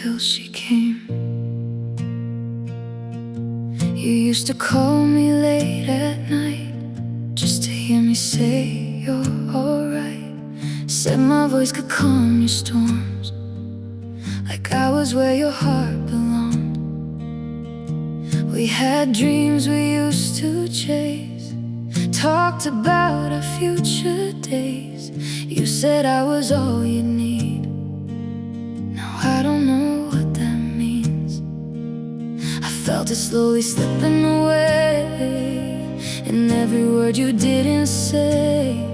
until she came. You used to call me late at night just to hear me say you're alright. Said my voice could calm your storms, like I was where your heart belonged. We had dreams we used to chase, talked about our future days. You said I was all you need. Now I don't know what that means. I felt it slowly slipping away, and every word you didn't say.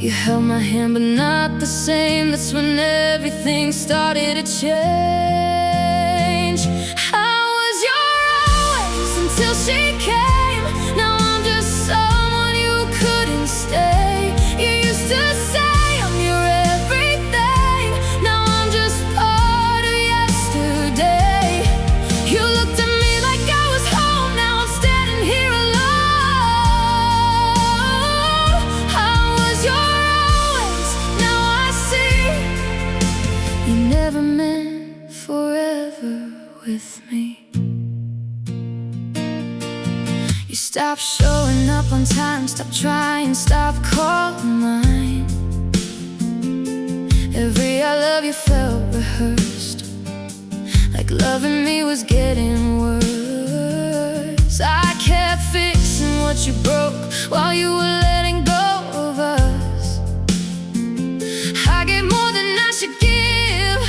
You held my hand but not the same. That's when everything started to change. I was your always until she came. Now I'm just someone you couldn't stay. You used to say I'm your everything. Now I'm just part of yesterday. You looked at me like I was home. Now I'm standing here alone. I was your always, now I see. You never meant forever with me. You stopped showing up on time, stopped trying, stopped calling mine. Every I love you felt rehearsed, like loving me was getting worse. I kept fixing what you broke while you were letting go of us. I gave more than I should give,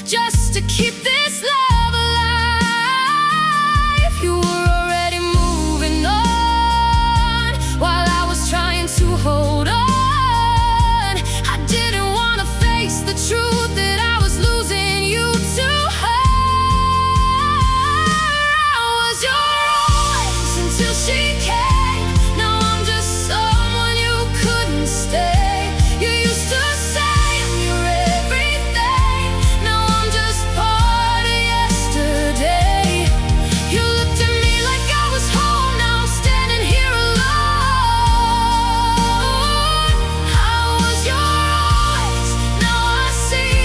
just to keep this love alive. You were already moving on while I was trying to hold on. I didn't want to face the truth that I was losing you to her. I was your always until she came. Now I'm just someone you couldn't stay. You used to say I'm your everything. Now I'm just part of yesterday. You looked at me like I was home. Now I'm standing here alone. I was your always, now I see.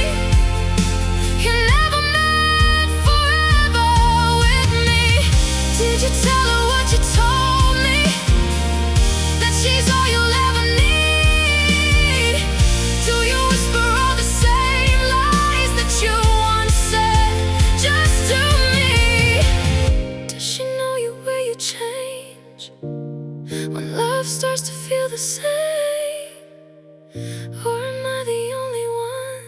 You never meant forever with me. Did you tell her what you told me? That she's all you'll ever need? Do you whisper all the same lies that you once said just to me? Does she know you where you change when love starts to feel the same? Or am I the only one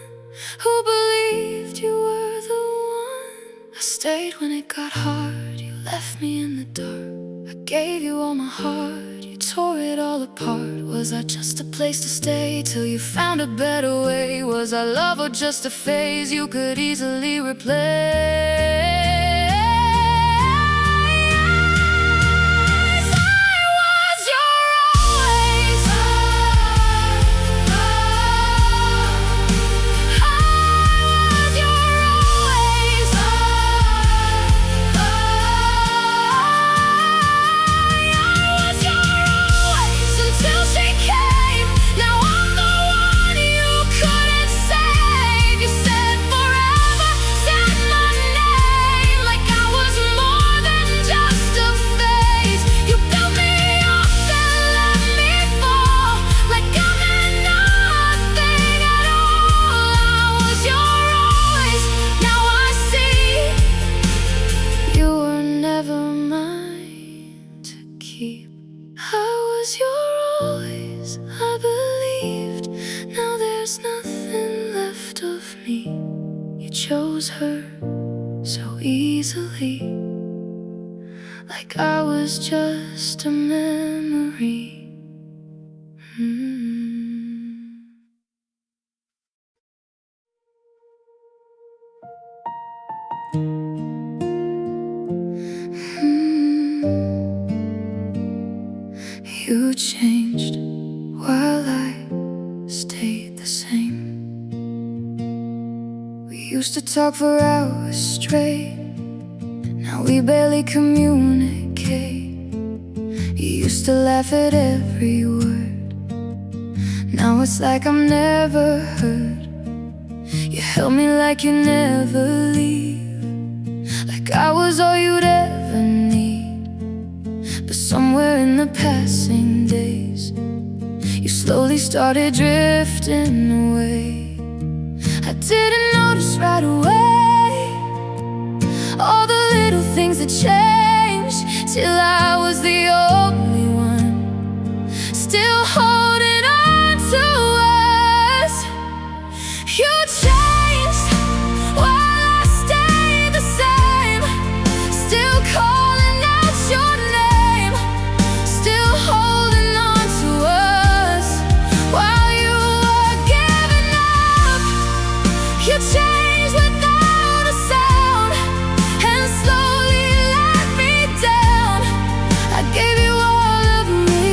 who believed you were the one? I stayed when it got hard. You left me in the dark. I gave you all my heart. You tore it all apart. Was I just a place to stay till you found a better way? Was I love or just a phase you could easily replace? I was your always. I was your always. I was your always until she came. Now I'm the one you couldn't save. You said forever, said my name like I was more than just a phase. You built me up and let me fall, like I meant nothing at all. I was your always, now I see. You were never mine to keep. I was your always, I believed. Now there's nothing left of me. You chose her so easily, like I was just a memory. You changed while I stayed the same. We used to talk for hours straight. Now we barely communicate. You used to laugh at every word. Now it's like I'm never heard. You held me like you never leave, like I was all you'd ever need. But somewhere in the passing days, you slowly started drifting away. I didn't notice right away all the little things that changed, till I was the only one still holding on to us. You changed while I stayed the same, still calling out your name, still holding on to us while you were giving up. You changed without a sound and slowly let me down. I gave you all of me,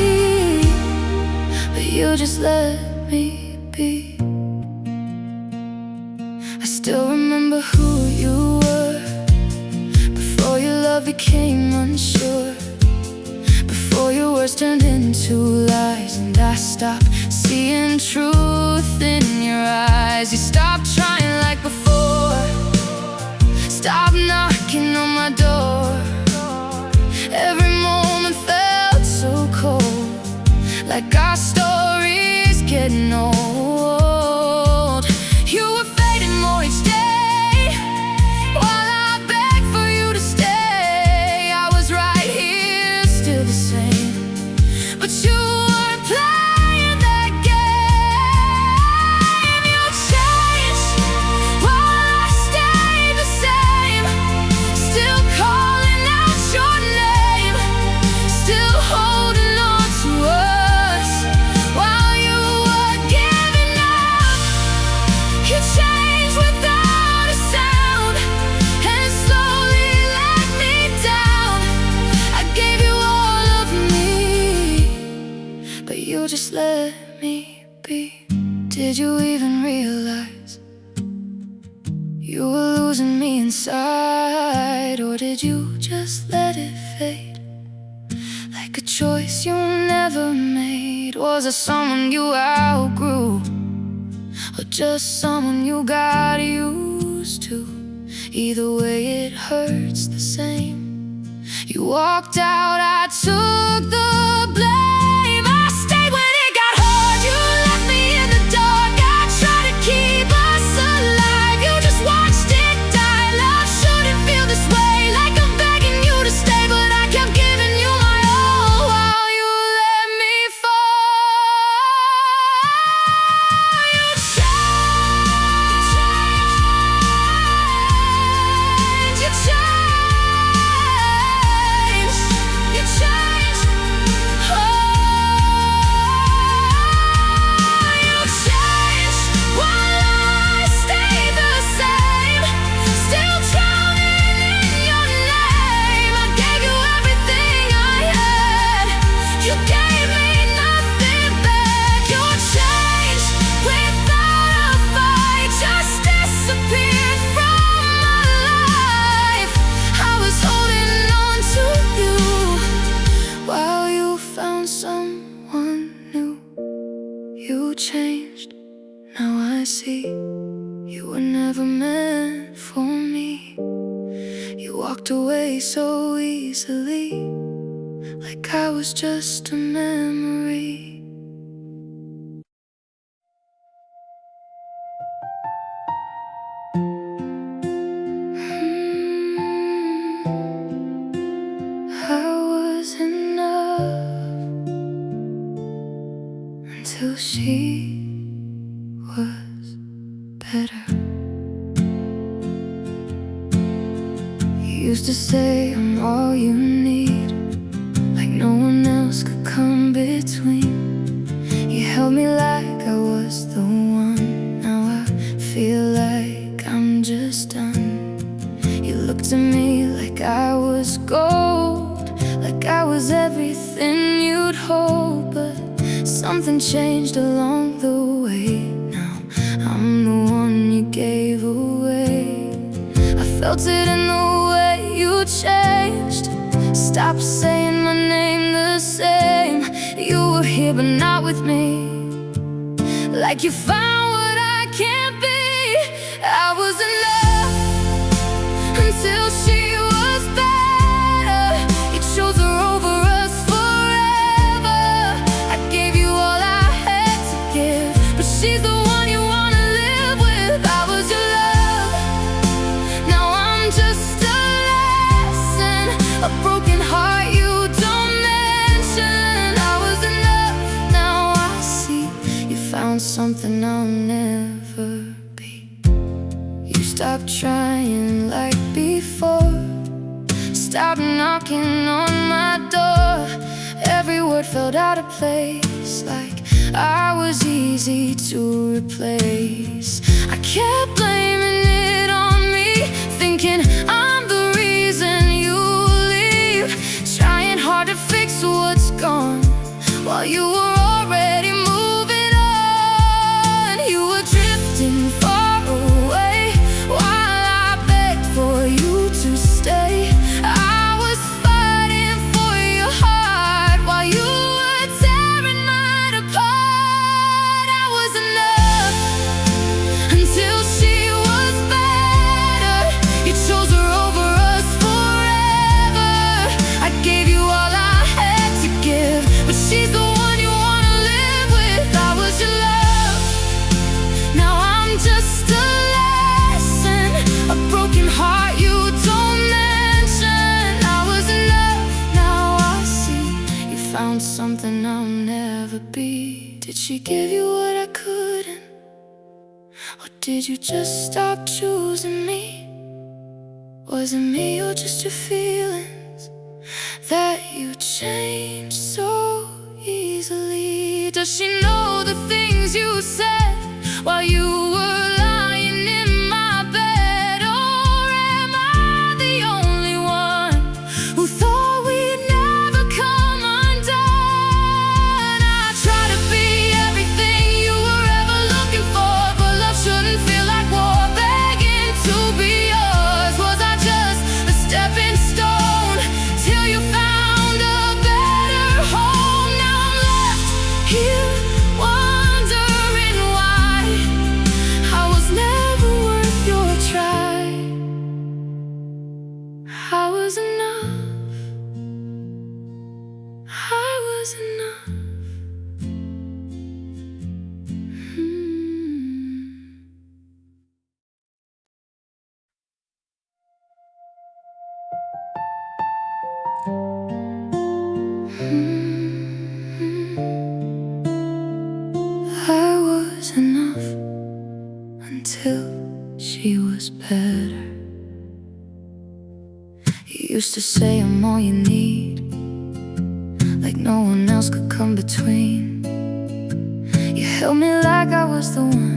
but you just let me be. I still remember who you were before your love became unsure, before your words turned into lies, and I stopped seeing truth in your eyes. You stopped trying like before, stopped knocking on my door. Every moment felt so cold, like our story's getting old. You were fading more each day, while I begged for you to stay. I was right here, still the same, but you weren't playing that game. You changed while I stayed the same, still calling out your name, still holding on to us while you were giving up. You changed without a sound and slowly let me down. I gave you all of me, but you just let me be. Did you even realize you were losing me inside, or did you just let it fade like a choice you never made? Was it someone you outgrew, or just someone you got used to? Either way it hurts the same. You walked out, I took the blame. I stayed when it got hard, you left me in the dark. I tried to keep us alive, you just watched it die. Love shouldn't feel this way, like I'm begging you to stay, but I kept giving you my all while you let me fall. You changed, you changed, you changed, oh, you changed while I stayed the same, still drowning in your name. I gave you everything I had, you gave me nothing back. You changed without a fight, just disappeared from my life. I was holding on to you while you found someone new. You changed, now I see you were never meant for me. You walked away so easily, like I was just a memory. I was enough until she was better. You used to say I'm all you need, like no one else could come between. You held me like I was the one. Now I feel like I'm just done. You looked at me like I was gold, like I was everything you'd hold. But something changed along the way. Now I'm the one you gave away. I felt it in the way you changed. Stop saying my name the same. You were here but not with me, like you found what I can't be. until she was better. You chose her over us forever. I gave you all I had to give, but she's the one you wanna live with. I was your love, now I'm just a lesson, a broken heart you don't mention. I was enough, now I see you found something I'll never be. You stopped trying like before, stopped knocking on my door. Every word felt out of place, like I was easy to replace. I kept blaming it on me, thinking I'm the reason you leave, trying hard to fix what's gone while you were already moving on. You were drifting far away while I begged for you to stay. I was fighting for your heart while you were tearing mine apart. I was enough until she was better. You chose her over us forever. I gave you all I had to give, but she's the one you wanna live with. I was your love, now I'm just a lesson, a broken heart you don't mention. I was enough, now I see you found something I'll never be. Did she give you what I couldn't, or did you just stop choosing me? Was it me or just your feelings that you changed so easily? Does she know the things you said while you were lying in my bed? Or am I the only one who thought we'd never come undone? I try to be everything you were ever looking for, but love shouldn't feel like war, begging to be yours. Was I just a stepping stone till you found a better home? Now I'm left here wondering why I was never worth your try. I was enough, I was enough. I was enough until she was better. You used to say I'm all you need, like no one else could come between. You held me like I was the one.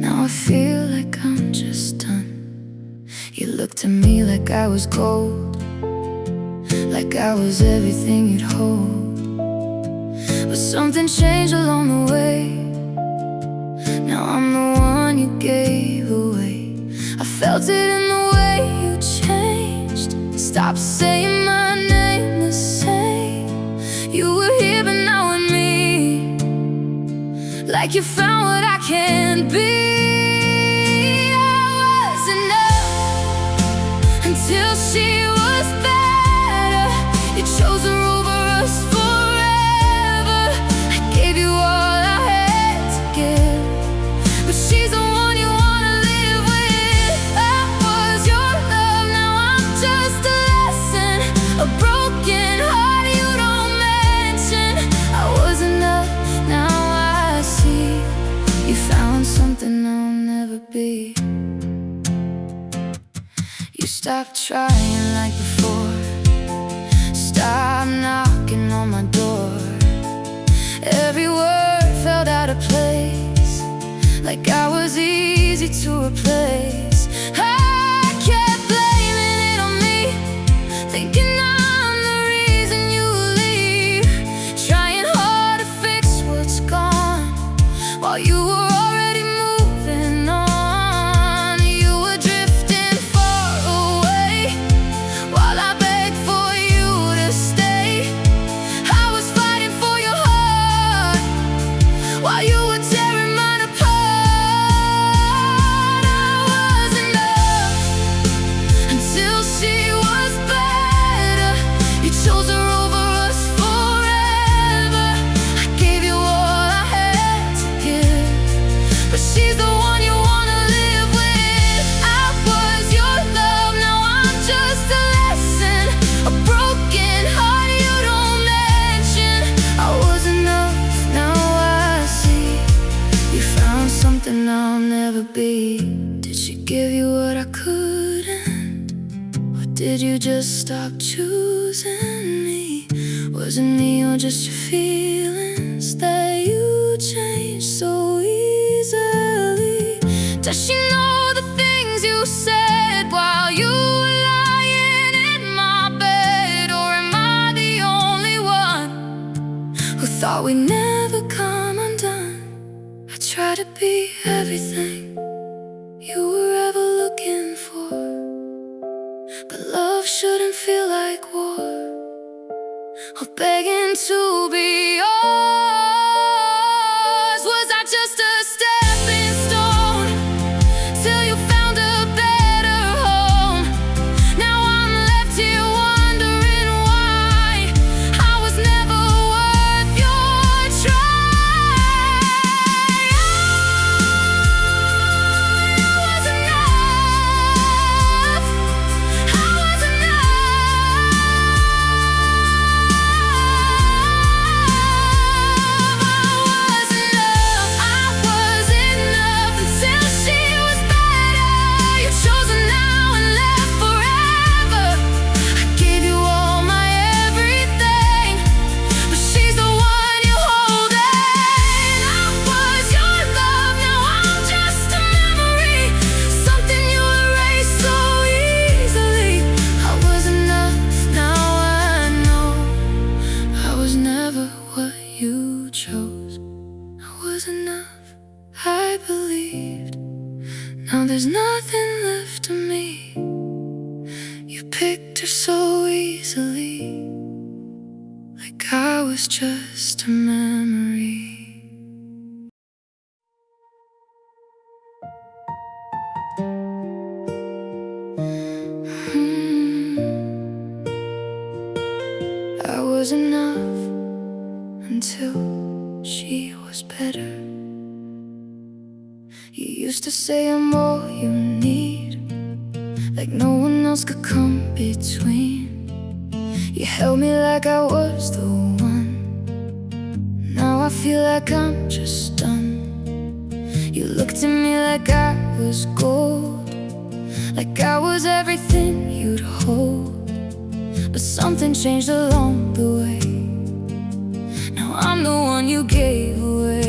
Now I feel like I'm just done. You looked at me like I was gold, like I was everything you'd hold. But something changed along the way. Now I'm the one you gave away. I felt it in the way you changed. Stop saying my name the same. You were here but now with me, like you found what I can't be. I was enough until she was better. You chose her over us forever. I gave you all I had to give, but she's the one you wanna live with. I was your love, now I'm just a lesson, a broken heart you don't mention. I was enough, now I see you found something I'll never be. You stopped trying like before, stop knocking on my door. Every word felt out of place, like I was easy to replace. I kept blaming it on me, thinking I'm the reason you leave, trying hard to fix what's gone while you were already moving on. You were drifting far away while I begged for you to stay. I was fighting for your heart while you were tearing mine apart. I was give you what I couldn't? Or did you just stop choosing me? Was it me or just your feelings that you changed so easily? Does she know the things you said while you were lying in my bed? Or am I the only one who thought we'd never come undone? I try to be everything you were ever looking for, but love shouldn't feel like war or begging to be yours. Was I just a stepping stone till you found a better home? Now I'm left here wondering why I was never worth your try. I was enough. I was enough. I believed. Now there's nothing left of me. You picked her so easily, like I was just a memory. I was enough until she was better. You used to say I'm all you need, like no one else could come between. You held me like I was the one. Now I feel like I'm just done. You looked at me like I was gold, like I was everything you'd hold. But something changed along the way. Now I'm the one you gave away.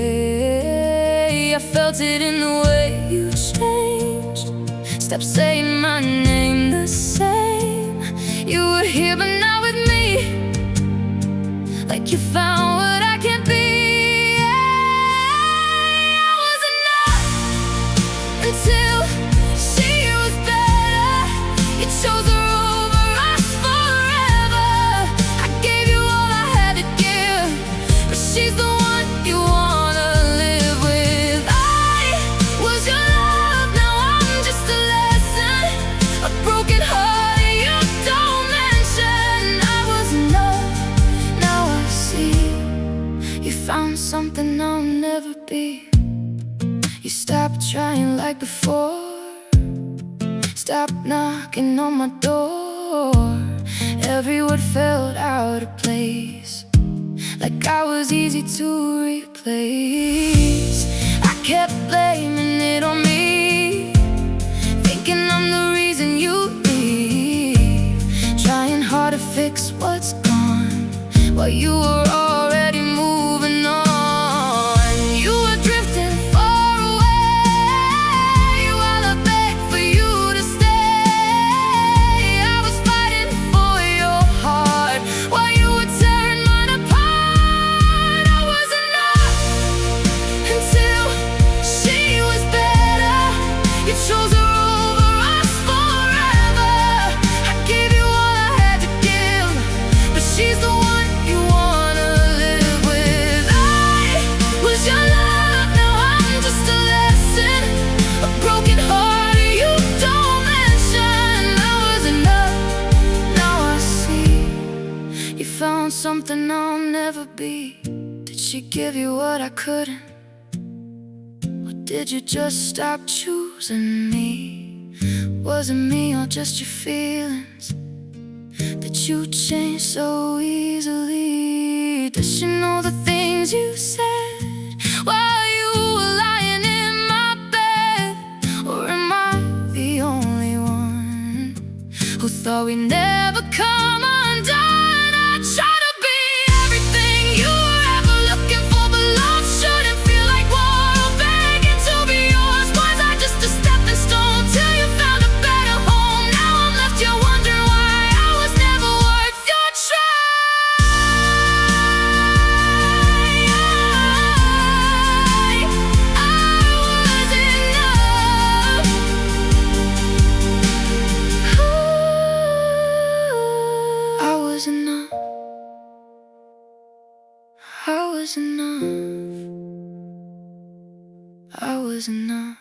I felt it in the way you changed. Stop saying my name the same. You were here but not with me, like you found what I can't be. I was enough until she was better. You chose her over us forever. I gave you all I had to give, but she's the one you wanna live with. I was your love, now I'm just a lesson, a broken heart you don't mention. I was enough, now I see. You found something I'll never be. You stopped trying like before, stop knocking on my door. Every word felt out of place, like I was easy to replace. I kept blaming it on me, thinking I'm the reason you leave. Trying hard to fix what's gone, while you were already moving on. You were drifting far away, while I begged for you to stay. I was fighting for your heart, while you were tearing mine apart. I was enough until she was better. You chose her over us forever. I gave you all I had to give, but she's the one you wanna live with. I was your love, now I'm just a lesson, a broken heart you don't mention. I was enough, now I see. You found something I'll never be. Did she give you what I couldn't? Or did you just stop choosing me? Was it me or just your feelings that you changed so easily? Does she know the things you said while you were lying in my bed? Or am I thought we'd never come undone. I tried to be everything you were ever looking for, but love shouldn't feel like war or begging to be yours. Was I just a stepping stone till you found a better home? Now I'm left here wondering why I was never worth your try. I was enough. I was enough. I was enough.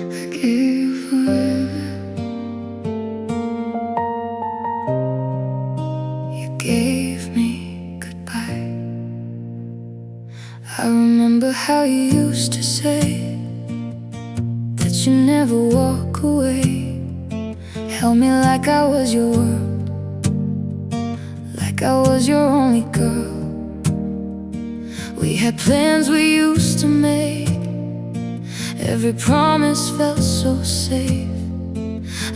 I gave forever. You gave me goodbye. I remember how you used to say that you never walk away. Held me like I was your world, like I was your only girl. We had plans we used to make. Every promise felt so safe.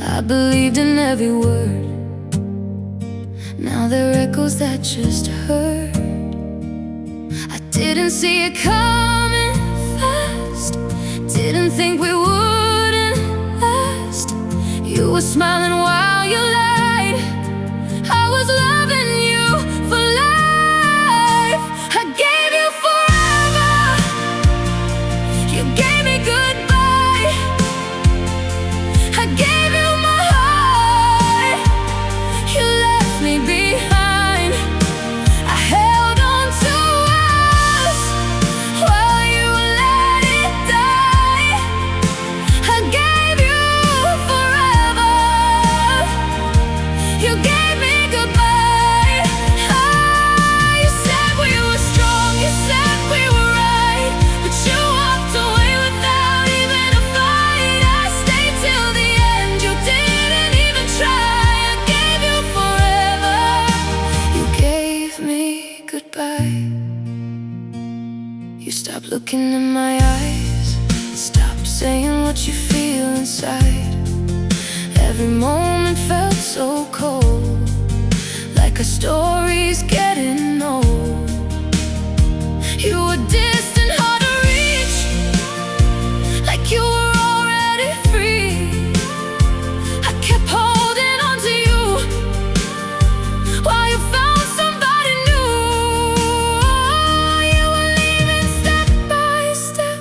I believed in every word. Now there are echoes that just hurt. I didn't see it coming fast. Didn't think we wouldn't last. You were smiling while you lied. I was loving you for life. I gave you forever. You gave me goodbye. I gave you my heart. You left me behind. I held on to us while you let it die. I gave you forever. You gave me goodbye. You said we were strong, you said we were right, but you walked away without even a fight. I stayed till the end, you didn't even try. I gave you forever. You gave me goodbye. You stopped looking in my eyes, stopped saying what you feel inside. Every moment felt so cold, like a story's getting old. You were distant, hard to reach, like you were already free. I kept holding on to you while you found somebody new. You were leaving step by step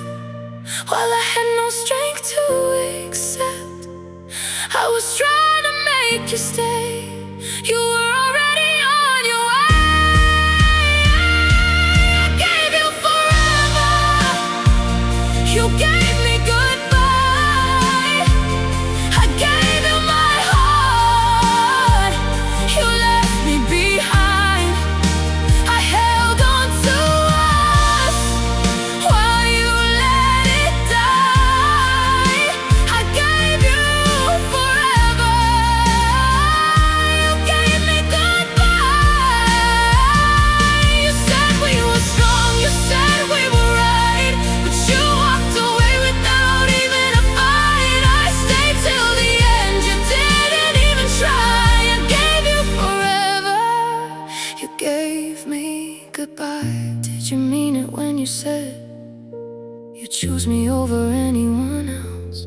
while I had no strength to accept. I was trying to make you stay. You were already on your way. I gave you forever. You gave me goodbye. I gave you my heart. You left me behind. I held on to us while you let it die. I gave you forever. You gave me goodbye. You said we were strong, you said we were right, but you walked away without even a fight. I stayed till the end, you didn't even try. I gave you forever. You gave me goodbye. Did you mean it when you said you choose me over anyone else?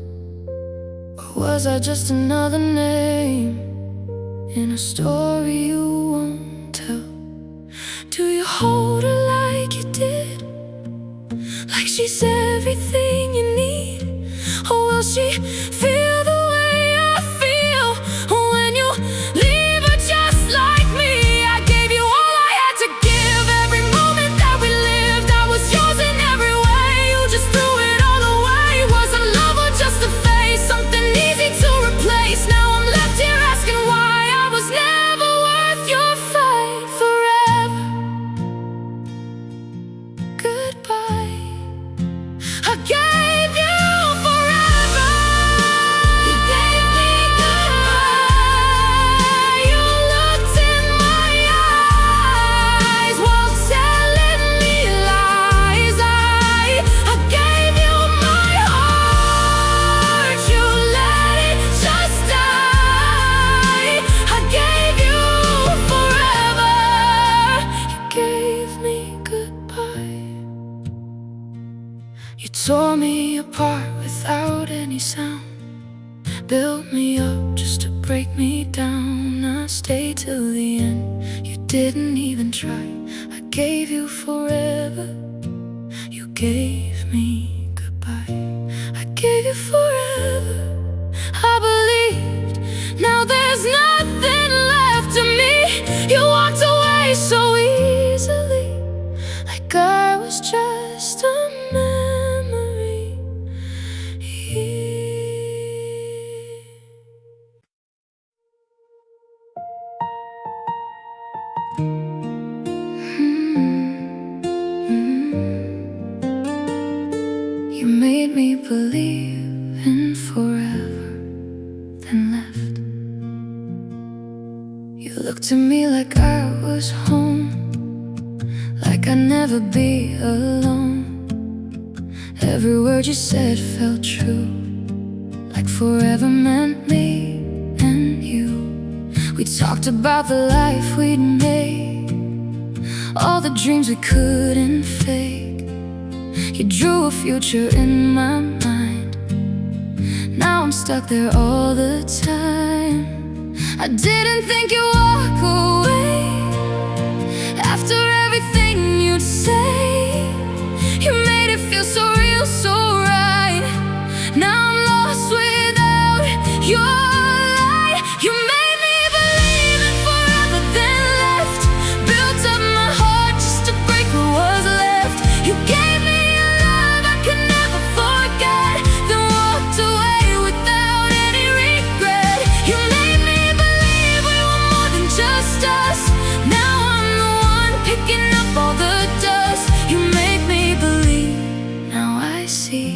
Or was I just another name in a story you won't tell? Do you hold her like you did, like she's everything you need? Or will she feel the way I feel when you leave her just like me? I gave you all I had to give. Every moment that we lived, I was yours in every way. You just threw it all away. Was it love or just a face, something easy to replace? Now I'm left here asking why I was never worth your fight. Forever. Goodbye. I gave you forever. You gave me goodbye. You looked in my eyes while telling me lies. I gave you You tore me apart without any sound, built me up just to break me down. I stayed till the end, you didn't even try. I gave you forever, you gave me goodbye. I gave you forever, I believed. Now there's nothing left of me. You walked away so easily, like I was just a memory. You made me believe in forever, then left. You looked at me like I was home, like I'd never be alone. Every word you said felt true, like forever meant me and you. We talked about the life we'd made, all the dreams we couldn't fake. You drew a future in my mind, now I'm stuck there all the time. I didn't think you'd walk away after everything you'd say. You made it feel so real, so right. Now I'm lost without your light. You made me believe in forever, then left. Built up my heart just to break what was left. You gave me a love I could never forget, then walked away without any regret. You made me believe we were more than just us. Now I'm the one picking up all the dust. You made me believe, now I see,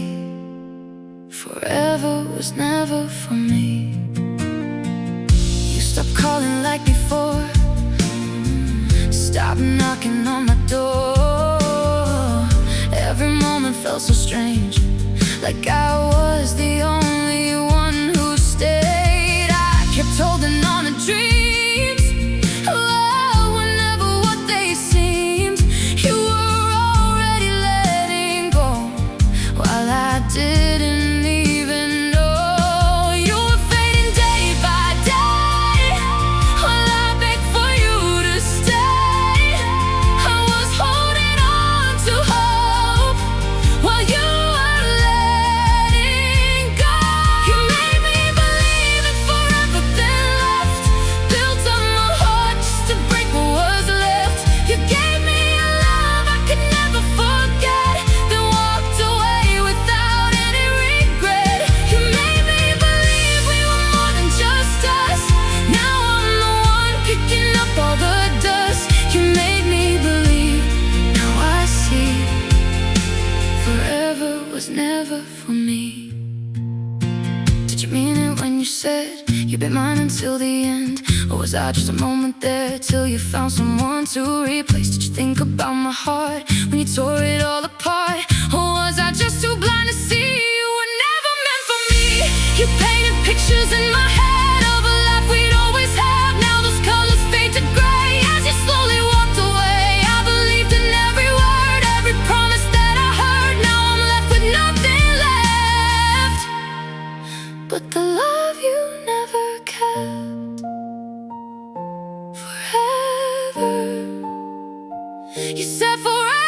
forever was never for me. You stopped calling like before, stopped knocking on my door. Every moment felt so strange, like I was the only one who stayed. I kept holding on to dreams, oh, were never what they seemed. You were already letting go, while I didn't even know. You were fading day by day, while I begged for you to stay. I was holding on to hope, while you were letting go. You made me believe in forever, then left. Built up my heart just to break what was left. You gave me a love I could never forget, then walked away without any regret. You made me believe we were more than just us. Now I'm the one picking up all the dust. You made me believe, now I see, forever was never for me. Did you mean it when you said you'd be mine until the end? Or was I just a moment there till you found someone to replace? Did you think about my heart when you tore it all apart? Or was I just too blind to see you were never meant for me? You painted pictures in my head of a life we'd always have. Now those colors fade to gray as you slowly walked away. I believed in every word, every promise that I heard. Now I'm left with nothing left but the love you never kept. Forever, you said forever.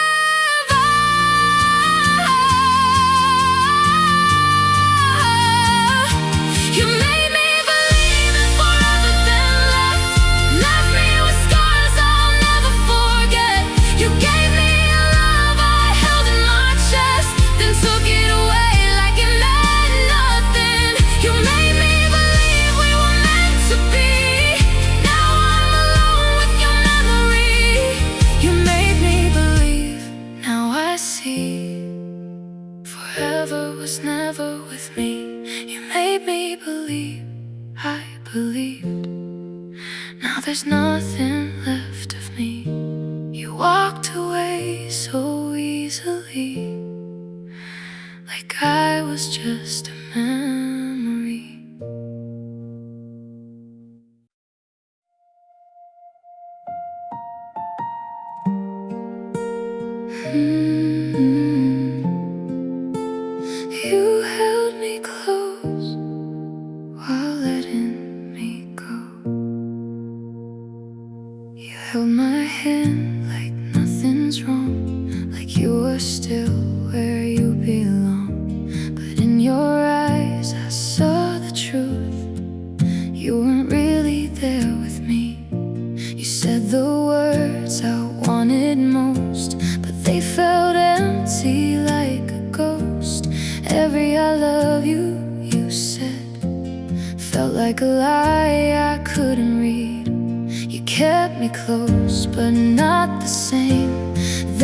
You made me believe in forever, then left. Left me with scars I'll never forget. You gave me a love I held in my chest, then took it away like it meant nothing. You made me believe we were meant to be. Now I'm alone with your memory. You made me believe, now I see, forever was never with me. You made me believe, I believed. Now there's nothing left of me. You walked away so easily, like I was just a memory. were still where you belong. But in your eyes I saw the truth. You weren't really there with me. You said the words I wanted most, but they felt empty like a ghost. Every I love you, you said, felt like a lie I couldn't read. You kept me close, but not the same.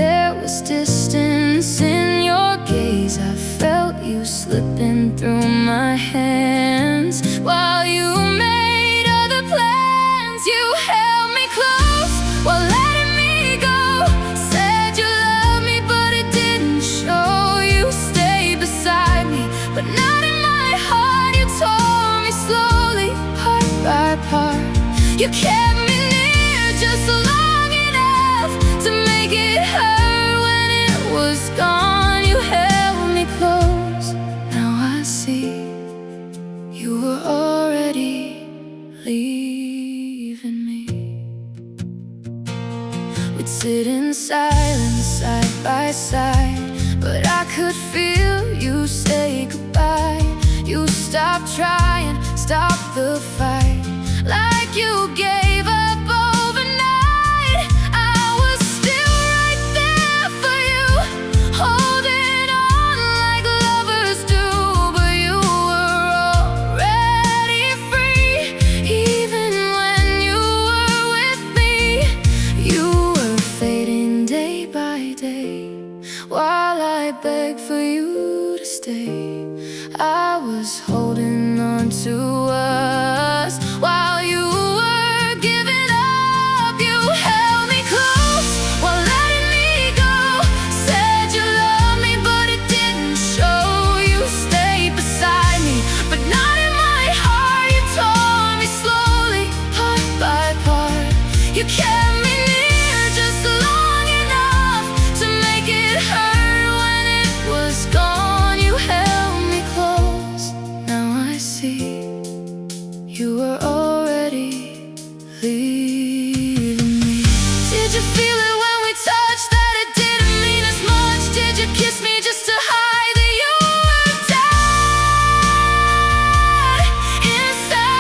There was distance in your gaze. I felt you slipping through my hands. While you made other plans, you held me close while letting me go. Said you loved me, but it didn't show. You stayed beside me, but not in my heart. You tore me slowly, part by part. You kept me near just long enough to make it hurt when it was gone. You held me close. Now I see you were already leaving me. We'd sit in silence side by side, but I could feel you say goodbye. You stopped trying, stopped the fight, like you gave up overnight. I was still right there for you, holding on like lovers do. But you were already free, even when you were with me. You were fading day by day, while I begged for you to stay. I was holding on to us while you were giving up. You held me close while letting me go. Said you loved me, but it didn't show. You stayed beside me, but not in my heart. You tore me slowly, part by part. You kept me near just long enough to make it hurt when it was gone. You held me close. Now I see you were already leaving me. Did you feel it when we touched, that it didn't mean as much? Did you kiss me just to hide that you were dead inside?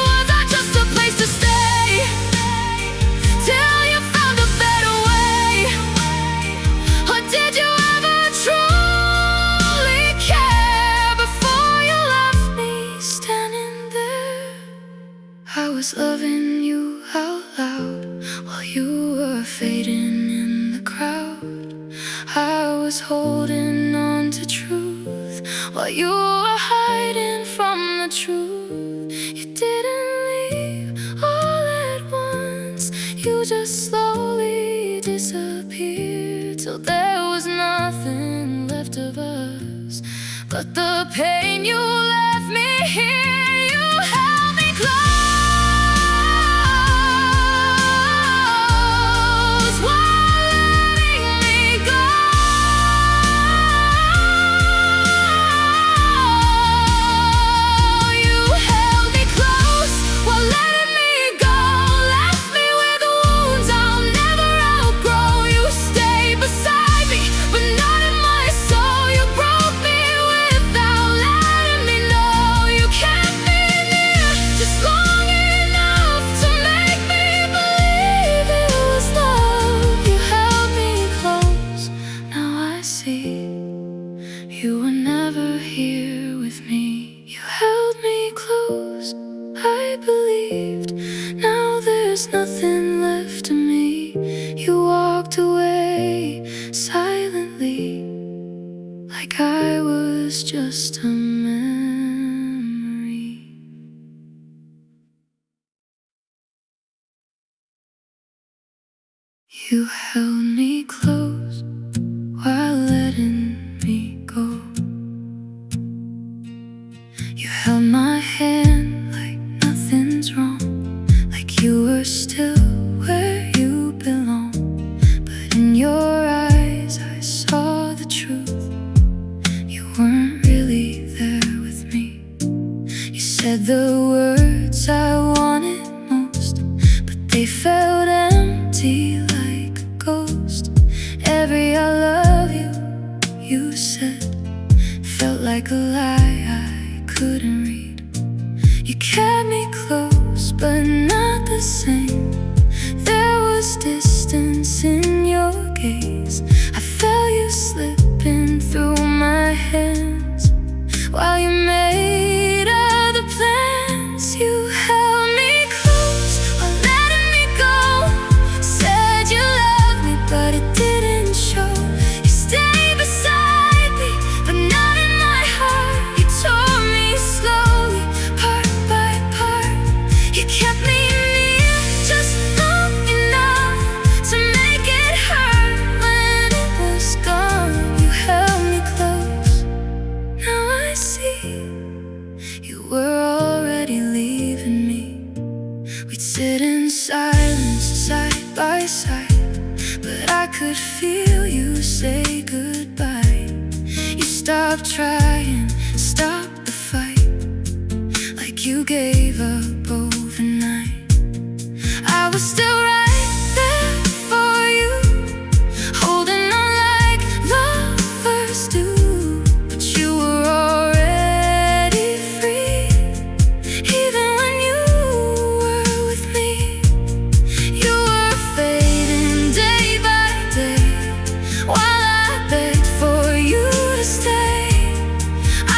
Was I just a place to stay till you found a better way? Or did you ever truly care before you left me standing there? I was loving you out loud while you were fading in the crowd. I was holding on to truth while you were hiding from the truth. You didn't leave all at once. You just slowly disappeared till there was nothing left of us but the pain. You left me here. You held me close while letting me go. You held me close while letting me go. Left me with wounds I'll never outgrow. You stayed beside me, but not in my soul. You broke me without letting me know. You kept me near just long enough to make me believe it was love. You held me close. Now I see you were never here with me. You held me close, I believed. Now there's nothing left of me. You walked away silently, like I was just a memory. You held me close while letting me go. You held my hand like nothing's wrong, like you were still where you belong. But in your eyes I saw the truth. You weren't really there with me. You said the words I wanted most, but they felt empty like a ghost. your gaze. I felt you slipping through my hands while you made other plans. You held me close while letting me go. Said you loved me, but it didn't show. You stayed beside me, but not in my heart. You tore me slowly, part by part. You kept me near just long enough to make it hurt. When it was gone, you held me close. Now I see you were already leaving me. We'd sit in silence side by side, but I could feel you say goodbye. You stopped trying, stopped the fight, like you gave up overnight. I was still right there for you, holding on like lovers do. But you were already free, even when you were with me. You were fading day by day, while I begged for you to stay.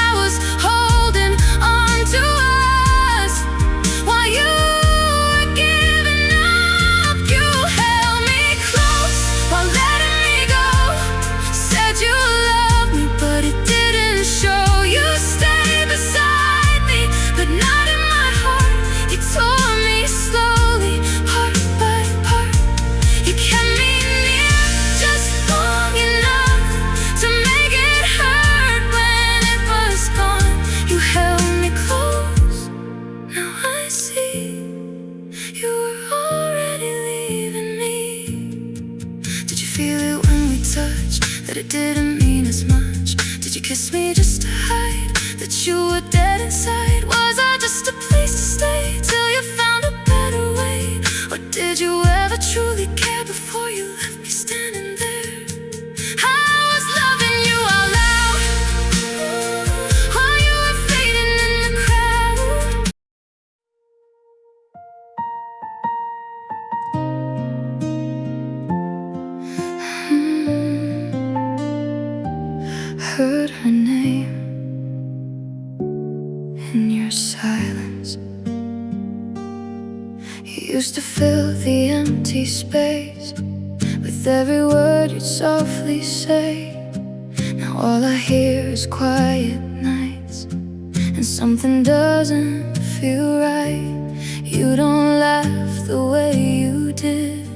I was holding on to us while you were giving up. You held me close while letting me go. Said you loved me, but it didn't show. You stayed beside me, but not in my heart. You tore me slowly, part by part. You kept me near just long enough to make it hurt. When it was gone, you held me close. Now I see you were already leaving me. Did you feel it when we touched, that it didn't mean as much? Did you kiss me just to hide that you were dead inside? Was I just a place to stay till you found a better way? Or did you ever truly care before you left me standing there? I was loving you out loud while you were fading in the crowd. Heard her name in your silence. You used to fill the empty space with every word you'd softly say. Now all I hear is quiet nights, and something doesn't feel right. You don't laugh the way you did.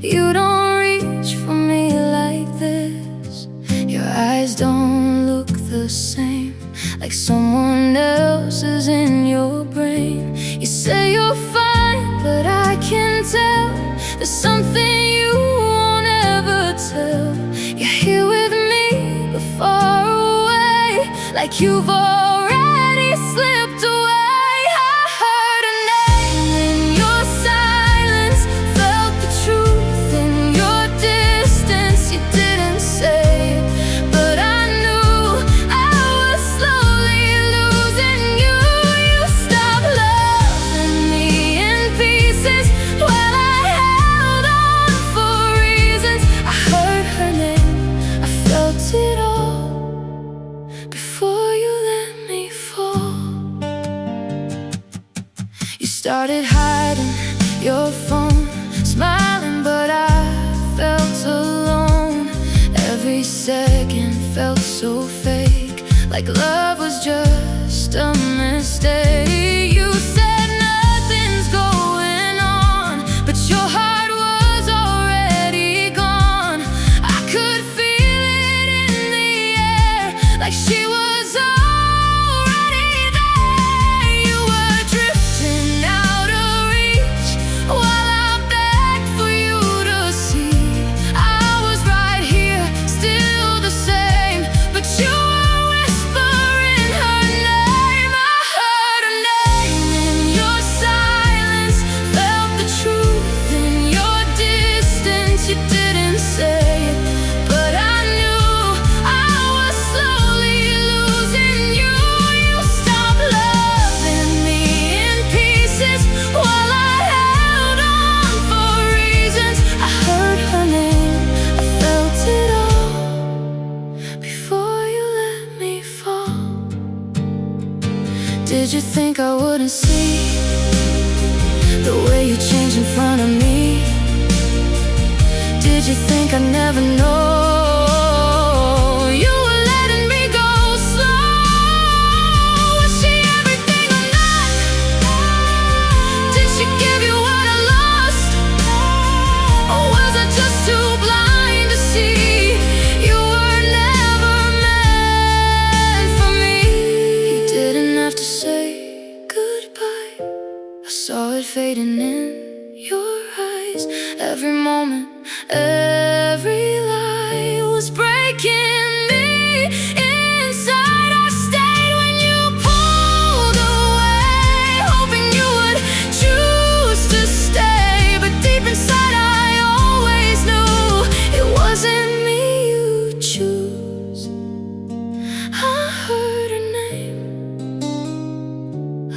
You don't reach for me like this. Your eyes don't look the same, like someone else is in your brain. You say you're fine, but I can tell there's something you won't ever tell. You're here with me, but far away, like you've already slipped away. I heard a name in your silence, felt the truth in your distance. You didn't say it, but I knew I was slowly losing you. You stopped loving me in pieces while I held on for reasons. I heard her name, I felt it all before you let me fall. You started hiding your phone, smiling, but I felt alone. Every second felt so fake, like love was just a mistake. You said nothing's going on, but your heart was already gone. I could feel it in the air, like she was already there. You were drifting out of reach while I begged for you to see. I was right here, still the same, but you were whispering Did you think I wouldn't see the way you change in front of me? Did you think I'd never know? You were letting me go slow. Was she everything or not? Did she give you what I lost? Or was I just too blind to see you were never meant for me? You didn't have to say goodbye. I saw it fading in your eyes. Every moment, every lie was breaking me inside. I stayed when you pulled away, hoping you would choose to stay. But deep inside I always knew it wasn't me you'd choose. I heard her name, I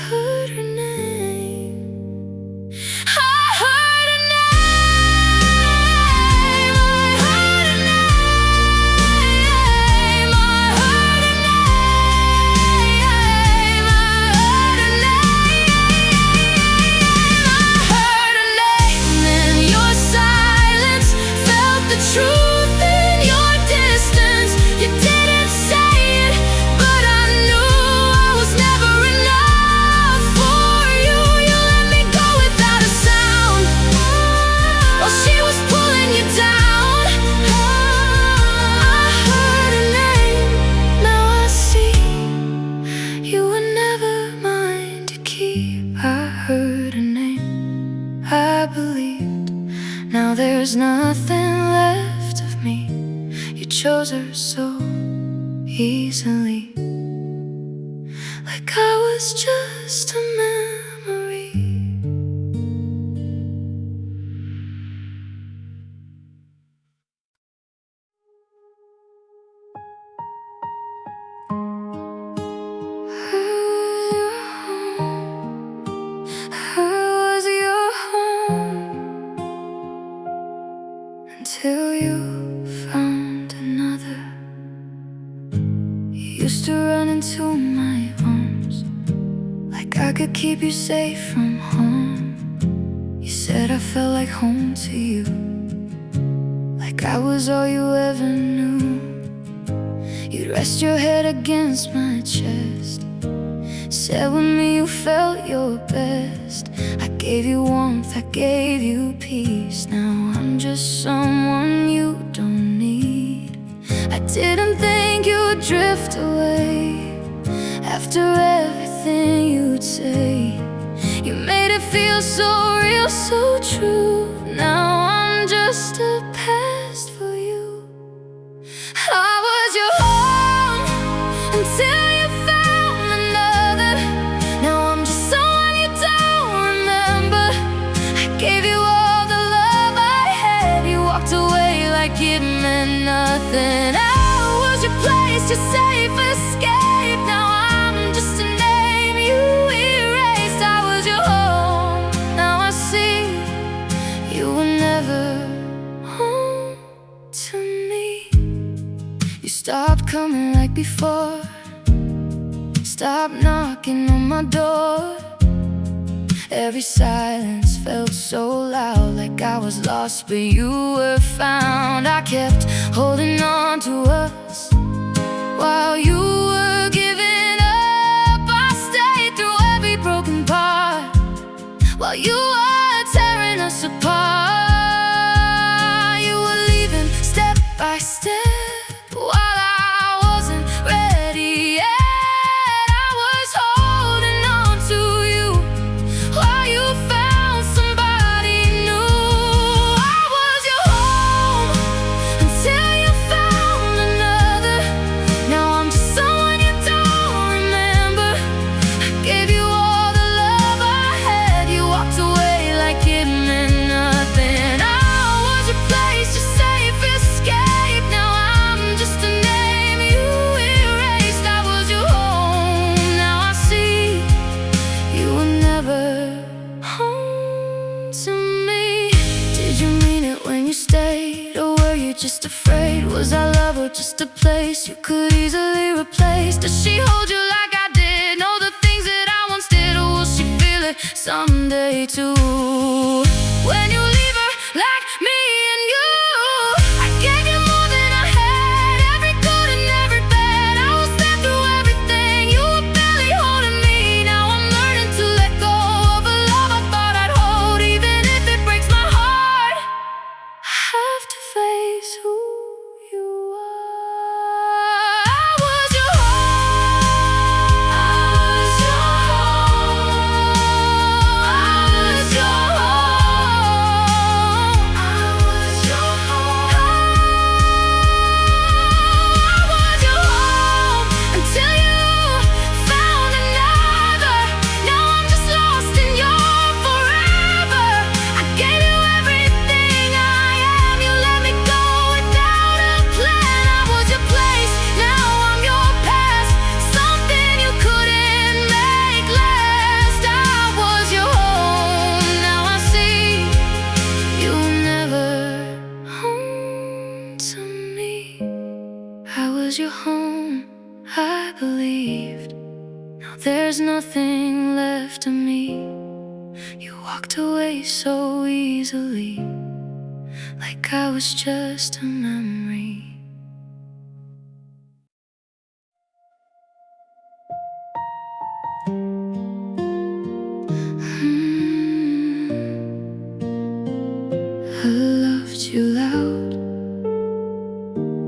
heard her name, I heard her name. Truth in your distance. You didn't say it, but I knew I was never enough for you. You let me go without a sound while she was pulling you down. I heard her name, now I see you were never mine to keep. I heard her name, I believed. Now there's nothing left of me. You chose her so easily, like I was just a memory. I was your home until you found another. You used to run into my arms like I could keep you safe from harm. You said I felt like home to you, like I was all you ever knew. You'd rest your head against my chest, said with me you felt your best. I gave you warmth, I gave you peace. Now I'm just someone you don't need. I didn't think you'd drift away after everything you'd say. You made it feel so real, so true. Now I'm just a past for you. I was your home until you found another. Now I'm just someone you don't remember. I gave you all the love I had. You walked away like it meant nothing. I was your place, your safe escape. Now I'm just a name you erased. I was your home, now I see you were never home to me. You stopped coming like before, stopped knocking on my door. Every silence felt so loud, like I was lost but you were found. I kept holding on to us while you were giving up. I stayed through every broken part while you were tearing us apart. You were leaving step by step while I wasn't ready yet. I was holding on to you while you found somebody new. I was your home until you found another. Now I'm just someone you don't remember. I gave you all the love I had. You walked away like it meant nothing. I was your place, your safe escape. Now I'm just a name you erased. I was your home, now I see you were never home to me. Did you mean it when you stayed, or were you just afraid? Was our love or just a place you could easily replace? Does she hold you like I did? Know the things someday too. When you leave her like me and you, I gave you more than I had, every good and every bad. I was there through everything, you were barely holding me. Now I'm learning to let go of a love I thought I'd hold, even if it breaks my heart. I have to face who you are. I was your home, I was your home, I was your home, I was your home, I was your home, until you found another. Now I'm just lost in your forever. I gave you everything I am, you let me go without a plan. I was your place, now I'm your past, something you couldn't make last. I was your home, now I see you were never home to me. I was your home, I believed. Now there's nothing left of me. You walked away so easily, like I was just a memory. I loved you loud,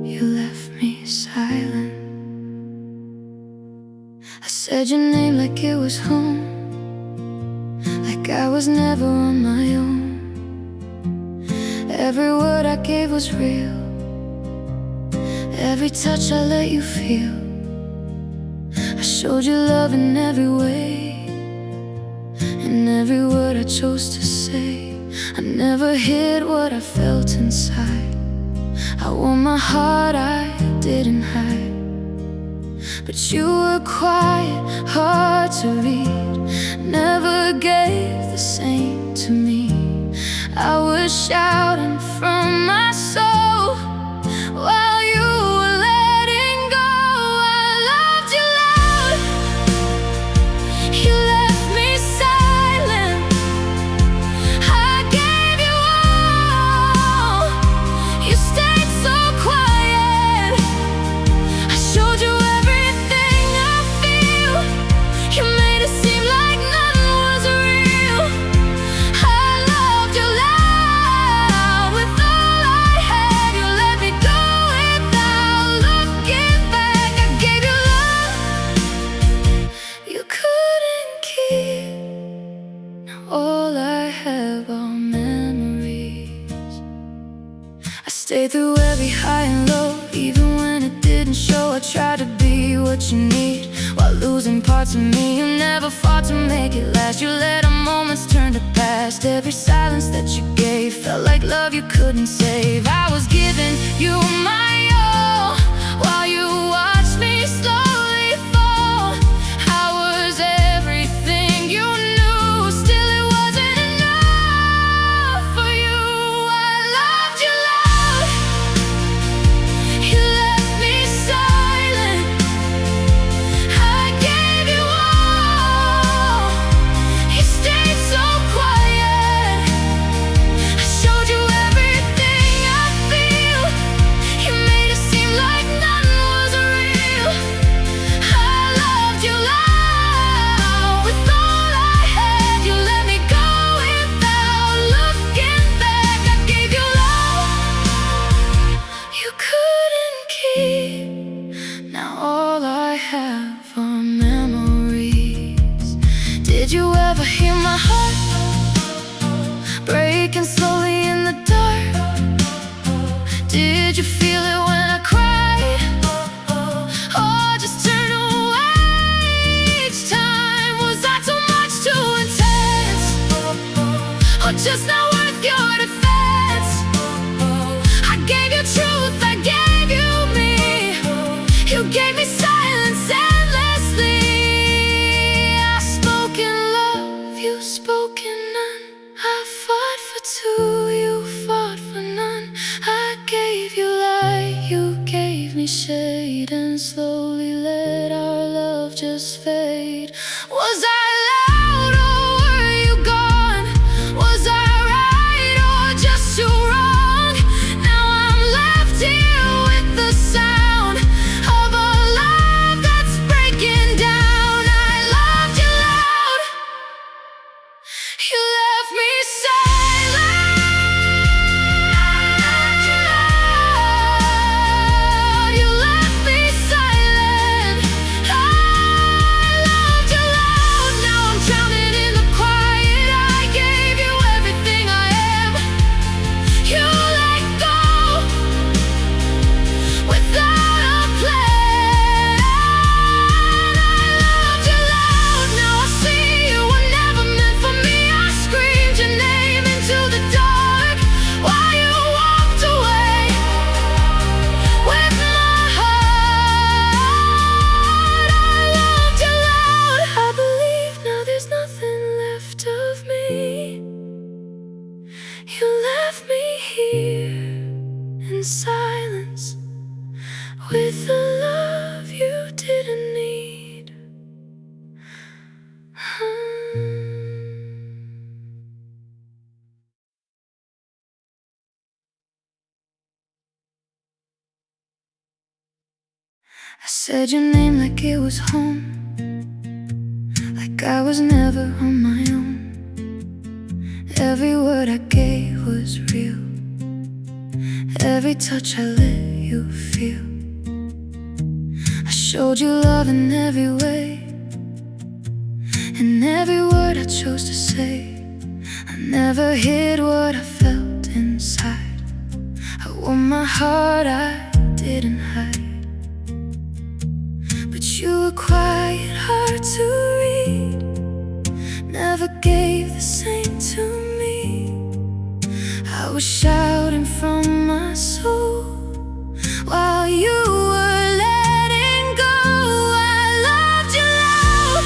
you left me silent. I said your name like it was home, like I was never on my own. Every word I gave was real, every touch I let you feel. I showed you love in every way, in every word I chose to say. I never hid what I felt inside, I wore my heart, I didn't hide. But you were quiet, hard to read, never gave the same to me. I was shouting from my soul while you were letting go. I loved you loud, you left me silent. I gave you all, you stayed so quiet. I showed you everything I feel, you made it seem like nothing was real. I loved you loud, with all I had, you let me go without looking back. I gave you love you couldn't keep. Now all I have are memories. I stayed through every high and low, even when it didn't show. I tried to be what you need while losing parts of me. You never fought to make it last, you let our moments turn to past. Every silence that you gave felt like love you couldn't save. I was giving you my all while you watched me slowly fall. I was everything you knew, still it wasn't enough for you. I loved you loud, you left me silent. I gave you all, you stayed so quiet. I showed you everything I feel, you made it seem like nothing was real. I loved you loud, with all I had, you let me go without looking back. I gave you love you couldn't keep. Now all I have are memories. Did you ever hear my heart breaking slowly in the dark? Did you feel it when I cried? Or just turn away each time? Was I too much, too intense? Or just not worth your defense? I gave you truth, I gave you me, you gave me silence endlessly. I spoke in love, you spoke in none. I fought for two, you fought for none. I gave you light, you gave me shade, and slowly let our love just fade. Was I loud or were you with the love you didn't need. I said your name like it was home, like I was never on my own. Every word I gave was real, every touch I let you feel. I showed you love in every way, in every word I chose to say. I never hid what I felt inside. I wore my heart, I didn't hide. But you were quiet, hard to read, never gave the same to me. I was shouting from my soul while you were letting go. I loved you loud,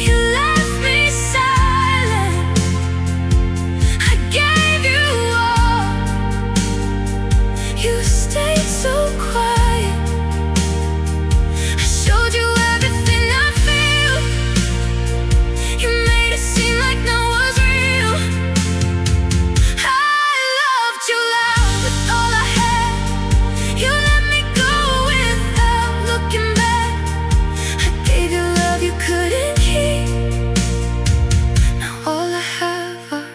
you left me silent. I gave you all, you stayed so quiet. I showed you everything I feel, you made it seem like no was real. I loved you loud with all I had, you let me go without looking back. I gave you love you couldn't keep, now all I have are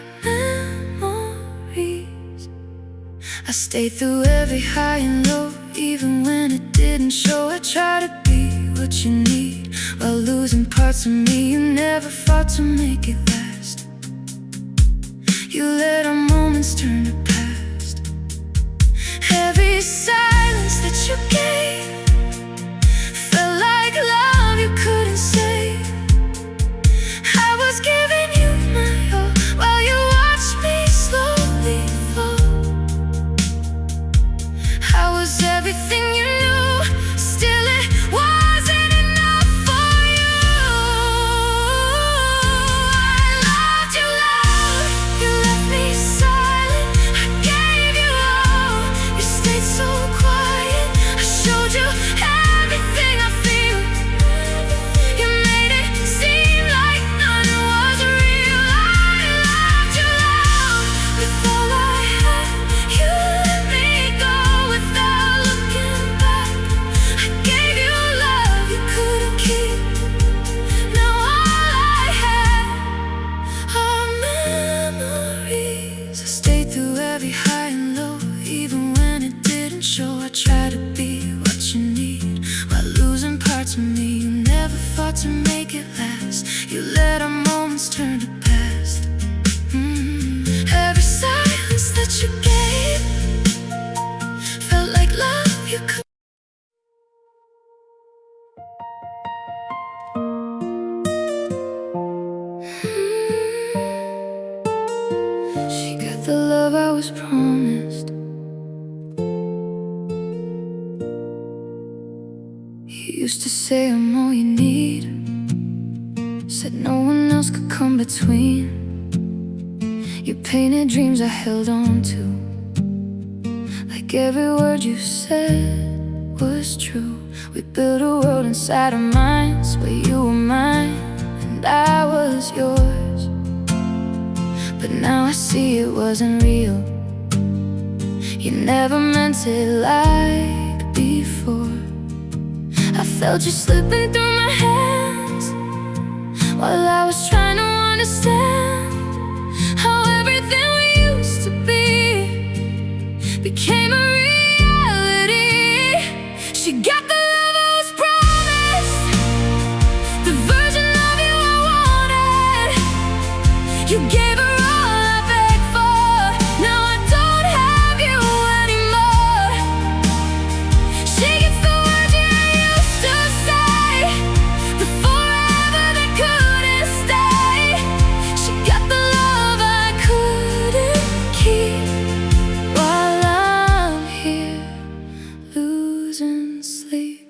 memories. I stayed through every high and low, even when it didn't show. I tried to be what you need while losing parts of me. You never fought to make it last, you let our moments turn to past. Every silence that you gave felt like love you couldn't say. I was giving you my all while you watched me slowly fall. I was everything you knew, still it wasn't enough for you. I loved you loud, you left me silent. I gave you all, you stayed so quiet. I showed you everything I feel, you made it seem like none was real. I loved you loud with all I had, you let me go without looking back. I gave you love you couldn't keep, now all I had are memories. I stayed through every high and low, even when it didn't show. I tried to be what you need while losing parts of me. You never fought to make it last, you let our moments turn to past. Every silence that you gave felt like love you could. She got the love I was promised. You used to say I'm all you need, said no one else could come between. You painted dreams I held on to, like every word you said was true. We built a world inside our minds where you were mine and I was yours. But now I see it wasn't real, you never meant it like before. I felt you slipping through my hands while I was trying to understand how everything we used to be became a reality. She got the love I was promised, the version of you I wanted. You gave her all I begged for, now I don't have you anymore. She gets the words you used to say, the forever that couldn't stay. She got the love I couldn't keep, while I'm here losing sleep.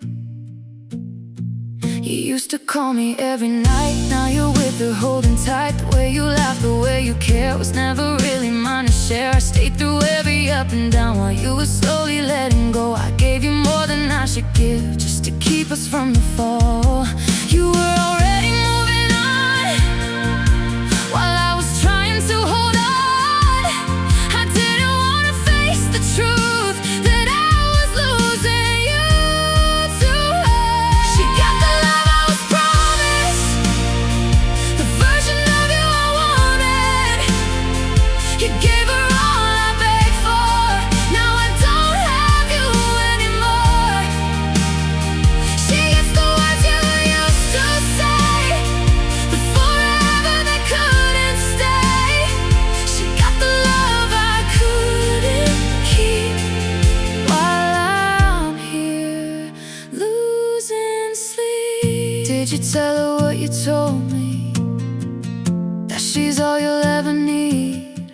You used to call me every night, now you're with her holding tight. The way you laugh, the way you care was never really mine to share. I stayed through every up and down while you were slowly letting go. I you give just to keep us from the fall. You were already moving on while I was trying to hold on. I didn't want to face the truth that I was losing you to her. She got the love I was promised, the version of you I wanted. You gave her all I begged for. Now I don't have you anymore. She gets the words you used to say, but forever they couldn't stay. She got the love I couldn't keep while I'm here losing sleep. Did you tell her what you told me? That she's all you'll ever need?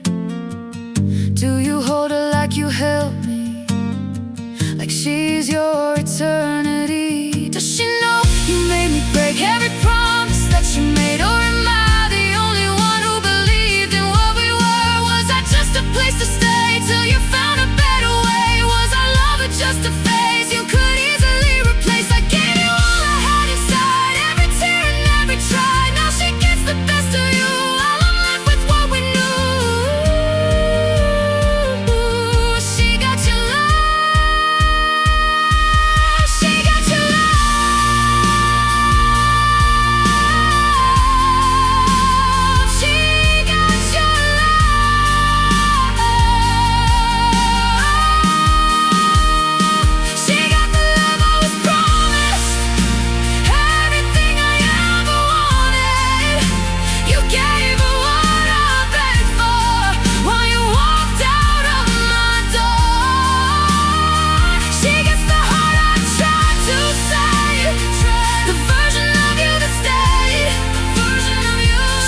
Do you hold her like you held me, like she's your eternity? Does she know you made me break every promise that you made? Or am I the only one who believed in what we were? Was I just a place to stay till you found a better way? Was our love just a phase you could easily replace? I gave you all I had inside, every tear and every try. Now she gets the best of you, all I'm left with what we knew. She got your love, she got your love, she got your love. She got the love I was promised, everything I ever wanted. You gave her what I begged for while you walked out of my door. She gets the heart I tried to save, the version of you that stayed.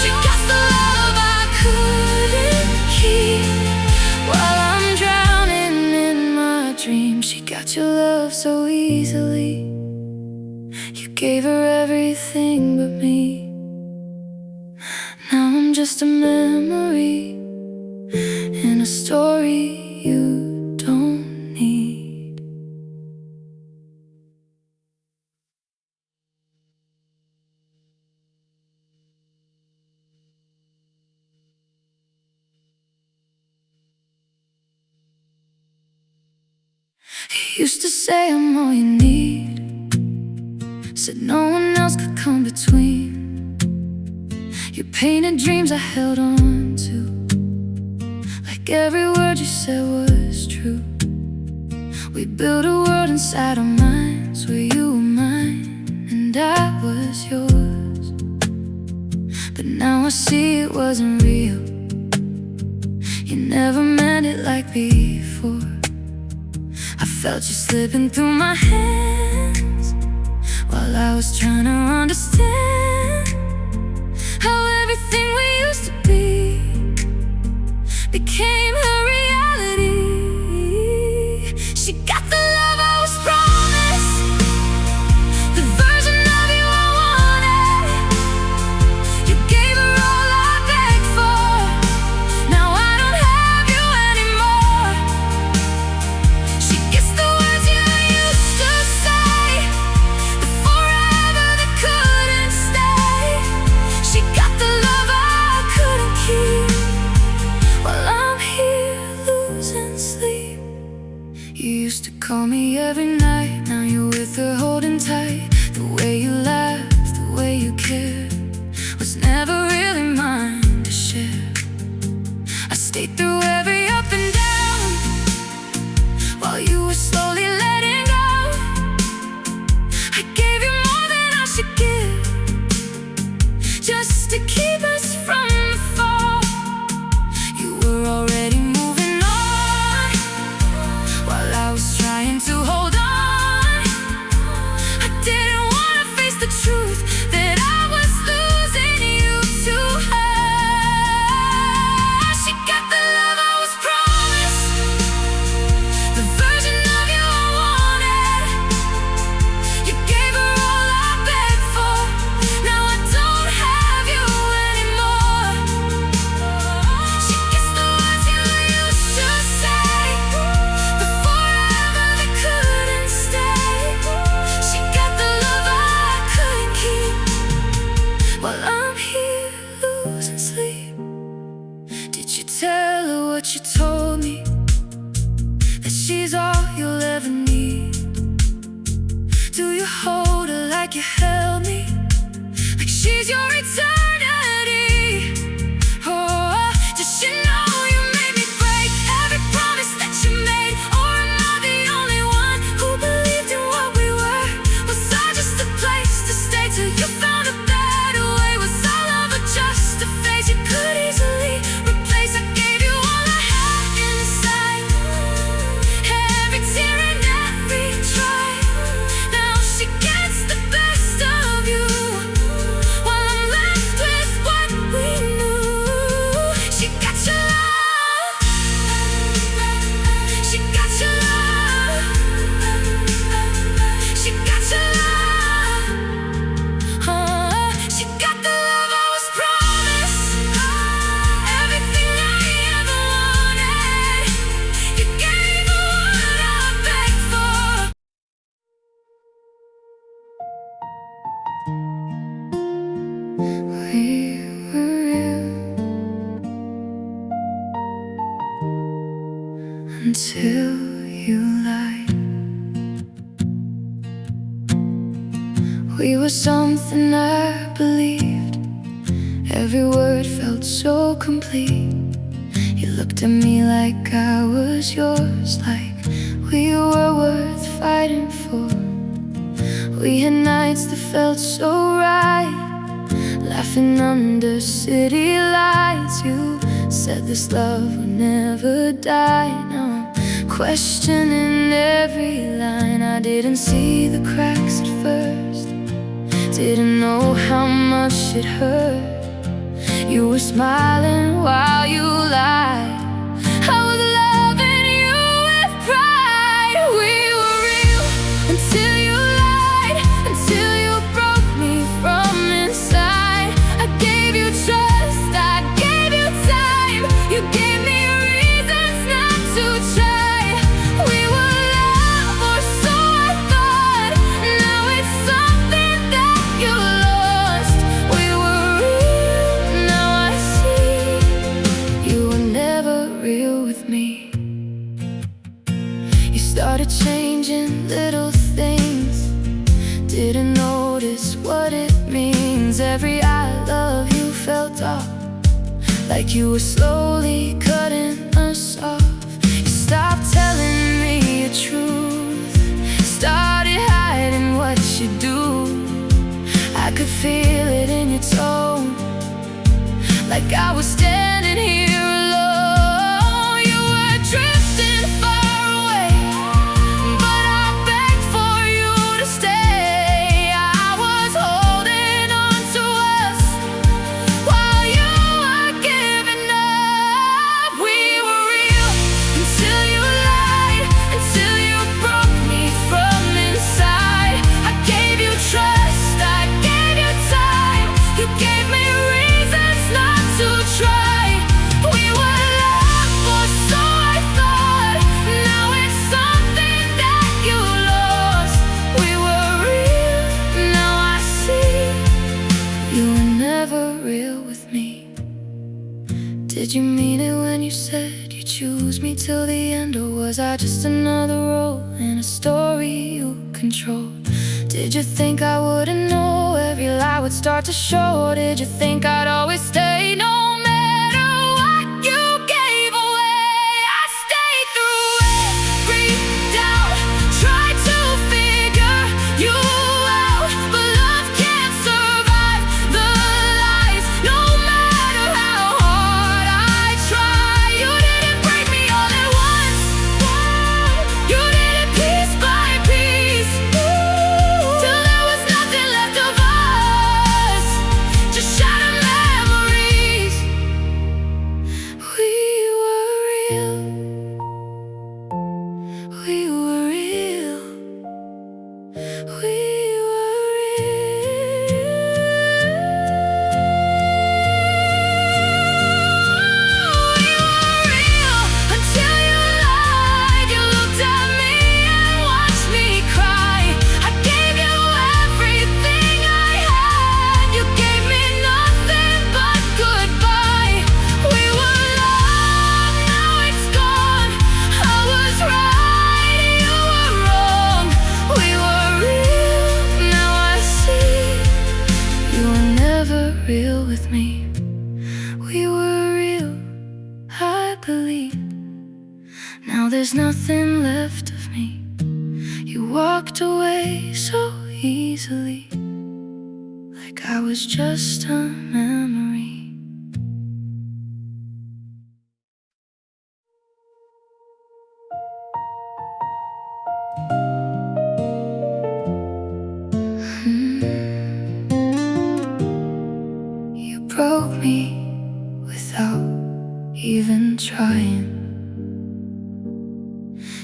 She got the love I couldn't keep while I'm drowning in my dreams. She got your love so easily. You gave her everything but me. Now I'm just a memory in a story you don't need. You used to say I'm all you need, said no one else could come between. You painted dreams I held on to, like every word you said was true. We built a world inside our minds where you were mine and I was yours. But now I see it wasn't real. You never meant it like before. I felt you slipping through my hands while I was trying to understand how everything we used to be became her reality. She got the love I was promised, the version of you I wanted. You gave her all I begged for. Now I don't have you anymore. She gets the words you used to say, but forever they couldn't stay. She got the love I couldn't keep while I'm here losing sleep. You used to call me every night, now you're with her holding tight. The way you laughed, the way you cared was never really mine to share. I stayed through every up and down while you were slowly letting go. I gave you more than I should give, just to keep us from the fall. You were already moving on while I was trying to hold on. I didn't your eternity. Oh, does she know you made me break every promise that you made? Or am I the only one who believed in what we were? Was I just a place to stay till you found a better way? Was our love just a phase you could easily replace? I gave you all I had inside, every tear and every try. Now she gets the best of you, while I'm left with what we knew. She got your love, she got your love, she got your love. She got the love I was promised, everything I ever wanted. You gave her what I begged for. We were real until you lied. We were something I believed. Every word felt so complete. You looked at me like I was yours, like we were worth fighting for. We had nights that felt so right, laughing under city lights. You said this love would never die. Now I'm questioning every line. I didn't see the cracks at first, didn't know how much it hurt. You were smiling while you lied. I was loving you with pride. We were real until you lied, until you broke me from inside. I gave you trust, I gave you time. You gave me reasons not to try. We were love, or so I thought. Now it's something that you lost. We were real, now I see. You were never real with me. You started changing little things, didn't notice what it means. Every I love you felt off, like you were slowly cutting us off. You stopped telling me the truth, started hiding what you do. I could feel it in your tone, like I was standing here alone. You were drifting far away, but I begged for you to stay. I was holding on to us while you were giving up. We were real until you lied, until you broke me from inside. I gave you trust, I gave you time. You gave me reasons not to try. We were love, or so I thought. Now it's something that you lost. We were real, now I see. You were never real with me. Did you mean it when you said you choose me till the end? Or was I just another role in a story you controlled? Did you think I wouldn't know every lie would start to show? Did you think I'd always stay no matter what you gave away? I stayed through every doubt, tried to figure you out, but love can't survive the lies, no matter how hard I try. You didn't break me all at once, you did it piece by piece, till there was nothing left of us, just shattered memories. We were real, we were real, we were real until you lied. You looked at me and watched me cry. I gave you everything I had. You gave me nothing but goodbye. We were love, now it's gone. I was writing with me. We were real, I believe. Now there's nothing left of me. You walked away so easily, like I was just a memory. You broke me without even trying.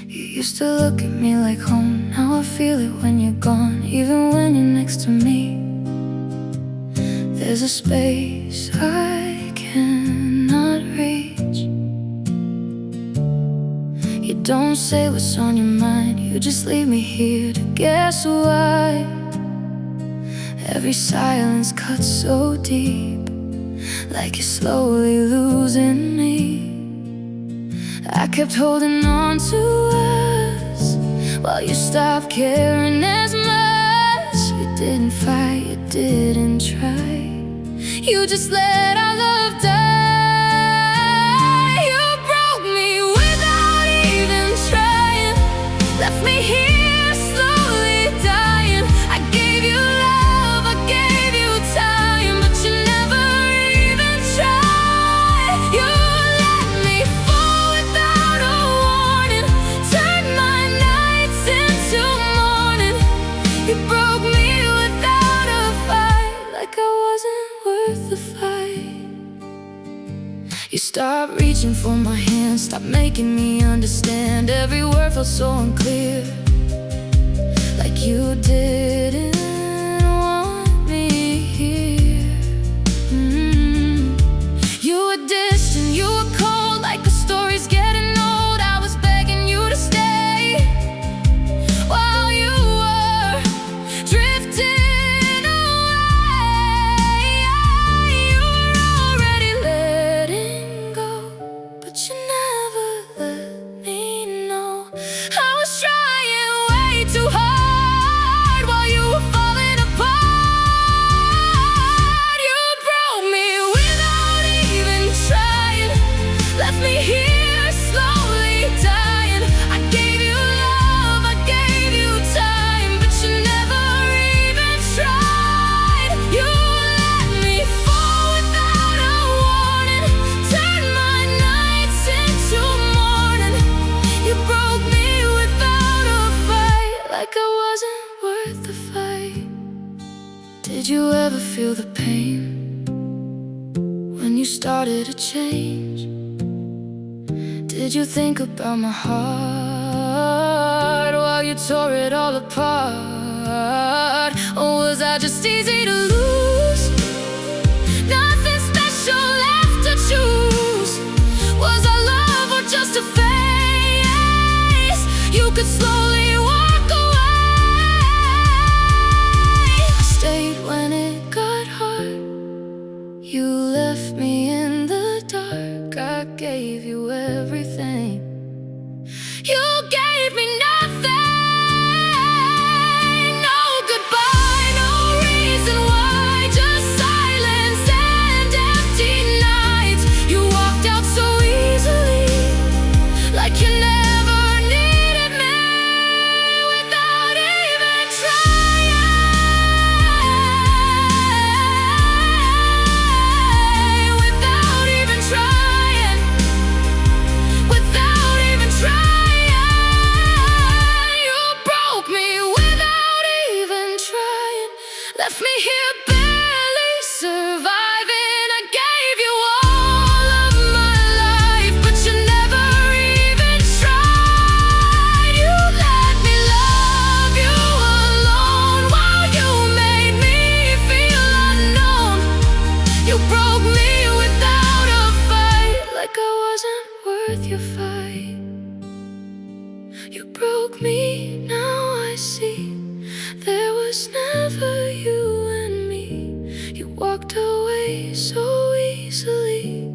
You used to look at me like home. Now I feel it when you're gone. Even when you're next to me, there's a space I cannot reach. You don't say what's on your mind. You just leave me here to guess why. Every silence cuts so deep, like you're slowly losing me. I kept holding on to us while you stopped caring as much. You didn't fight, you didn't try. You just let our love die. You broke me without even trying. Left me here slowly dying. I gave you love, I gave you time, but you never even tried. You let me fall without a warning, turned my nights into morning. You broke me without a fight, like I wasn't worth the fight. You stopped reaching for my hand, stopped making me understand. Every word felt so unclear, like you didn't want me here. You were distant, you were cold, like the story's getting old. I was begging you to stay while you were drifting away. You were already letting go, but you never let me know. I was trying way too hard while you were falling apart. You broke me without even trying. Left me here slowly dying. I gave you love, I gave you time, but you never even tried. You let me fall without a warning, turned my nights into morning. You broke me without a fight, like I wasn't worth the fight. Did you ever feel the pain when you started to change? Did you think about my heart while you tore it all apart? Or was I just easy to lose? Nothing special left to choose. Was our love or just a phase? You could slowly walk away. I stayed when it got hard. You left me in the dark. I gave you everything. You gave me nothing. No goodbye, no reason why, just silence and empty nights. You walked out so easily, like you never needed me, without even trying. Without even trying. Without even trying. You broke me without even trying. Left me here barely surviving. I gave you all of my life, but you never even tried. You let me love you alone while you made me feel unknown. You broke me without a fight, like I wasn't worth your fight. You broke me, now I see there was never you and me. You walked away so easily,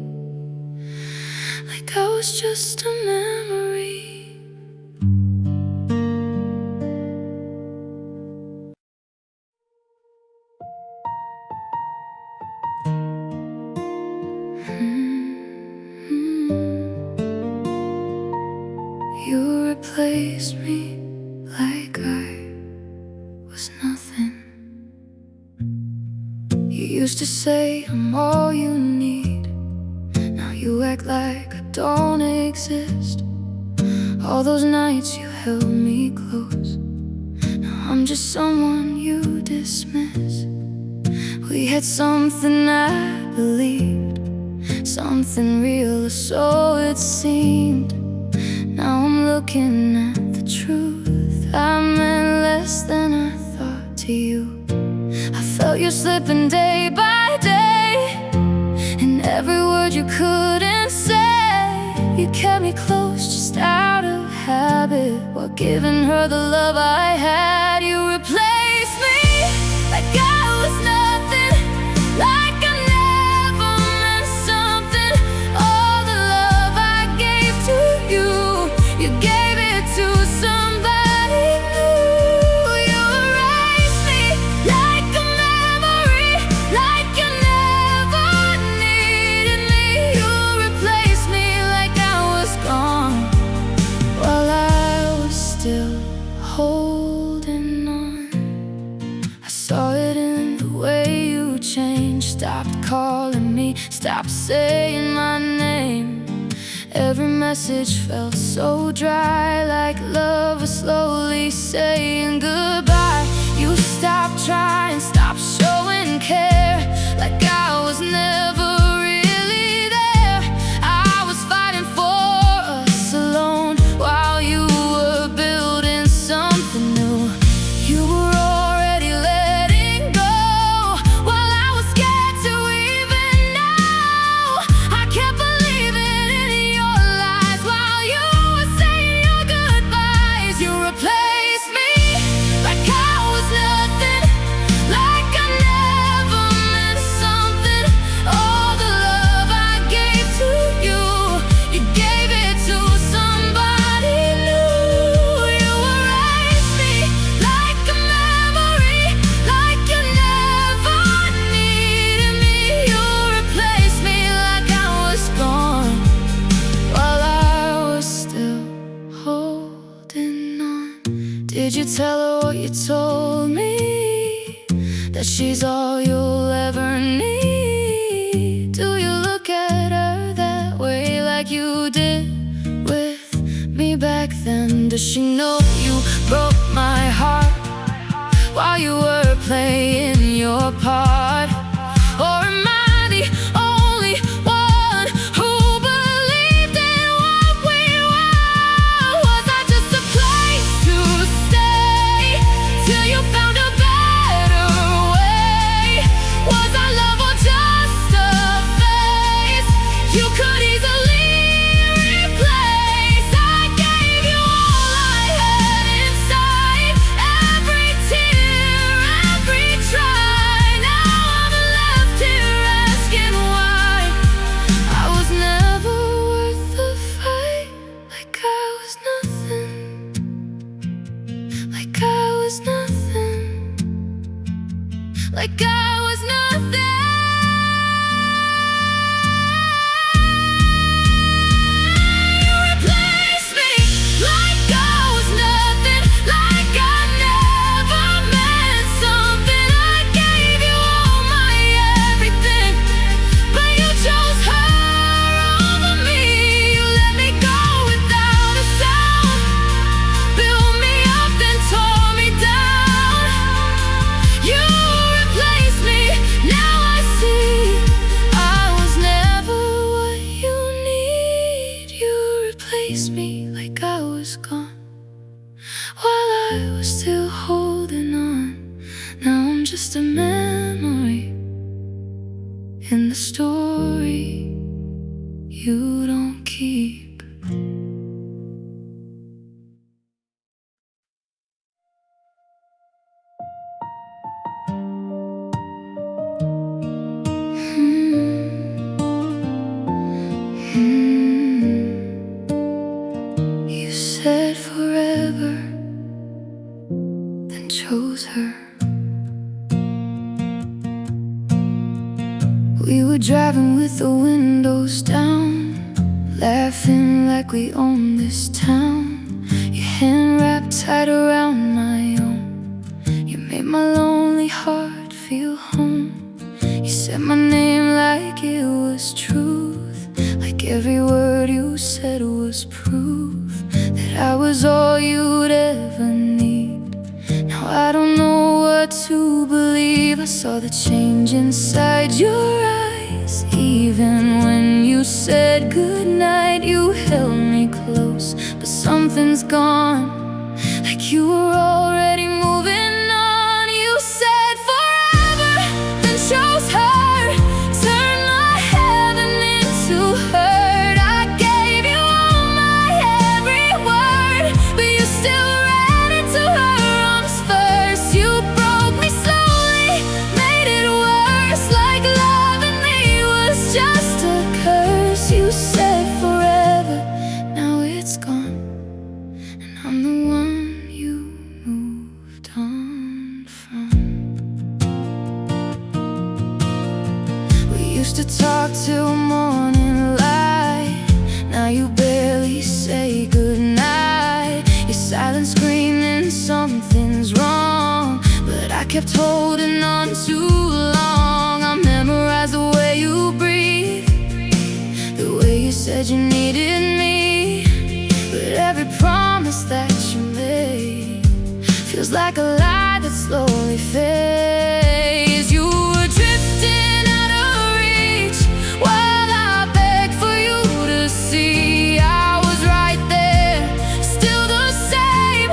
like I was just a memory. replace me like I was nothing. You used to say I'm all you need. Now you act like I don't exist. All those nights you held me close. Now I'm just someone you dismiss. We had something I believed, something real, or so it seemed. Now I'm looking at the truth. I meant less than I thought to you. I felt you slipping day by day, and every word you couldn't say. You kept me close just out of habit, while giving her the love I had. You replaced me like I was nothing, like I never meant something. All the love I gave to you, you gave it to somebody new. You erased me like a memory, like you never needed me. You replaced me like I was gone, while I was still holding on. I saw it in the way you changed. Stopped calling me, stopped saying my name. Every message felt so dry, like love was slowly saying goodbye. You stopped trying, stopped showing care, like I was never really there. I was fighting for us alone, while you were building something new. You were already letting go, while I was scared to even know. I kept believing in your lies, while you were saying your goodbyes. You replaced me like I was nothing, like I never meant something. All the love I gave to you, you gave it to somebody new. You erased me like a memory, like you never needed me. You replaced me like I was gone, while I was still holding on. Did you tell her what you told me, that she's all you'll ever need? Do you look at her that way, like you did with me back then? Does she know you broke my heart while you were playing your part? Or am I the only one who believed in what we were? Was I just a place to stay till you found a better way? Was I love or just a face you could easily replace? I gave you all I had inside, every tear, every try. Now I'm left here asking why. I was never worth the fight, like I was nothing, like I was nothing, like I was nothing. You replaced me like I was nothing, like I never meant something. I gave you all my everything, but you chose her over me. You let me go without a sound, built me up then tore me down. You replaced me, now I see I was never what you need. You replaced me like I was gone, while I was still holding on. Now I'm just a memory in the story you don't keep. You said forever, then chose her. We were driving with the windows down, laughing like we own this town. You hand wrapped tight around my own. You made my lonely heart feel home. You said my name like it was truth, like every word you said was proof that I was all you'd ever need. Now I don't know what to believe. I saw the change inside your eyes. Even when you said goodnight, you held me close, but something's gone, like you were already moving on. You said forever, then chose her, turned my heaven into hurt. I gave you all my every word, but you still ran into her arms first. You broke me slowly, made it worse, like loving me was just a curse. You said forever, now it's gone, and I'm the one you moved on from. We used to talk till morning light. Now you barely say goodnight. Your silence screaming something's wrong, but I kept holding on too long. I memorized the way you breathe, the way you said you needed me, but every promise that you made feels like a lie that slowly fades. You were drifting out of reach while I begged for you to see I was right there, still the same,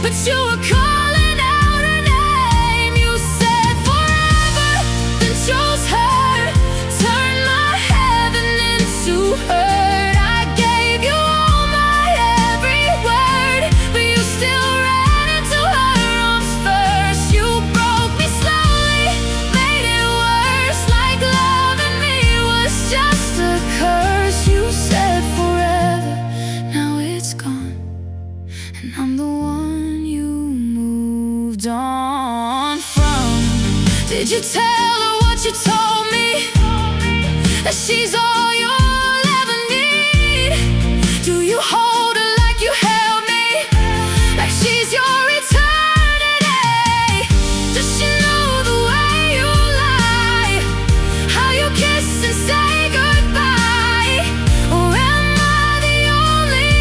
but you were calling out her name. You said forever, then chose her, turned my heaven into hurt. I gave you all my every word, but you still ran into her arms first. You broke me slowly, made it worse, like loving me was just a curse. You said forever, now it's gone, and I'm the one you moved on from. Did you tell her what you told me, that she's all you'll ever need? Do you hold her like you held me, like she's your eternity? Does she know the way you lie, how you kiss and say goodbye? Or am I the only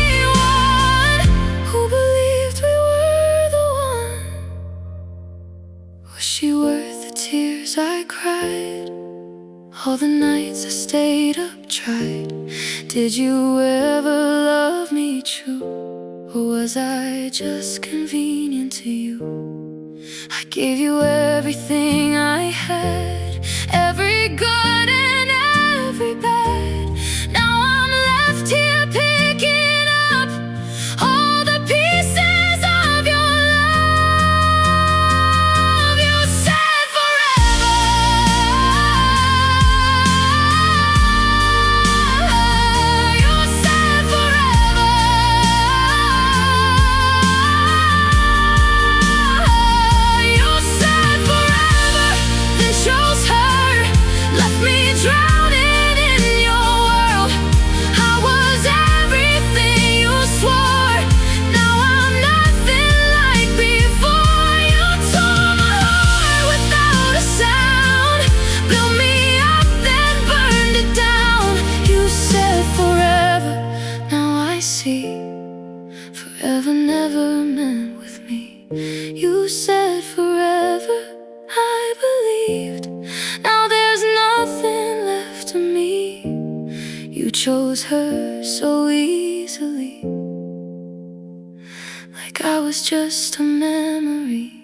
one who believed we were the one? Was she worth the tears I cried, all the nights I stayed up, tried? Did you ever love me true, or was I just convenient to you? I gave you everything I had, every good and every bad. Now I'm left here picking up all the pieces of your love. You said forever, you said forever, you said forever, then chose her, left me drowning in your world. I was everything you swore, now I'm nothing like before. You tore my heart without a sound, built me up then burned it down. You said forever, now I see, forever never meant with me. You said forever, I believed, now there's nothing left of me. You chose her so easily, like I was just a memory.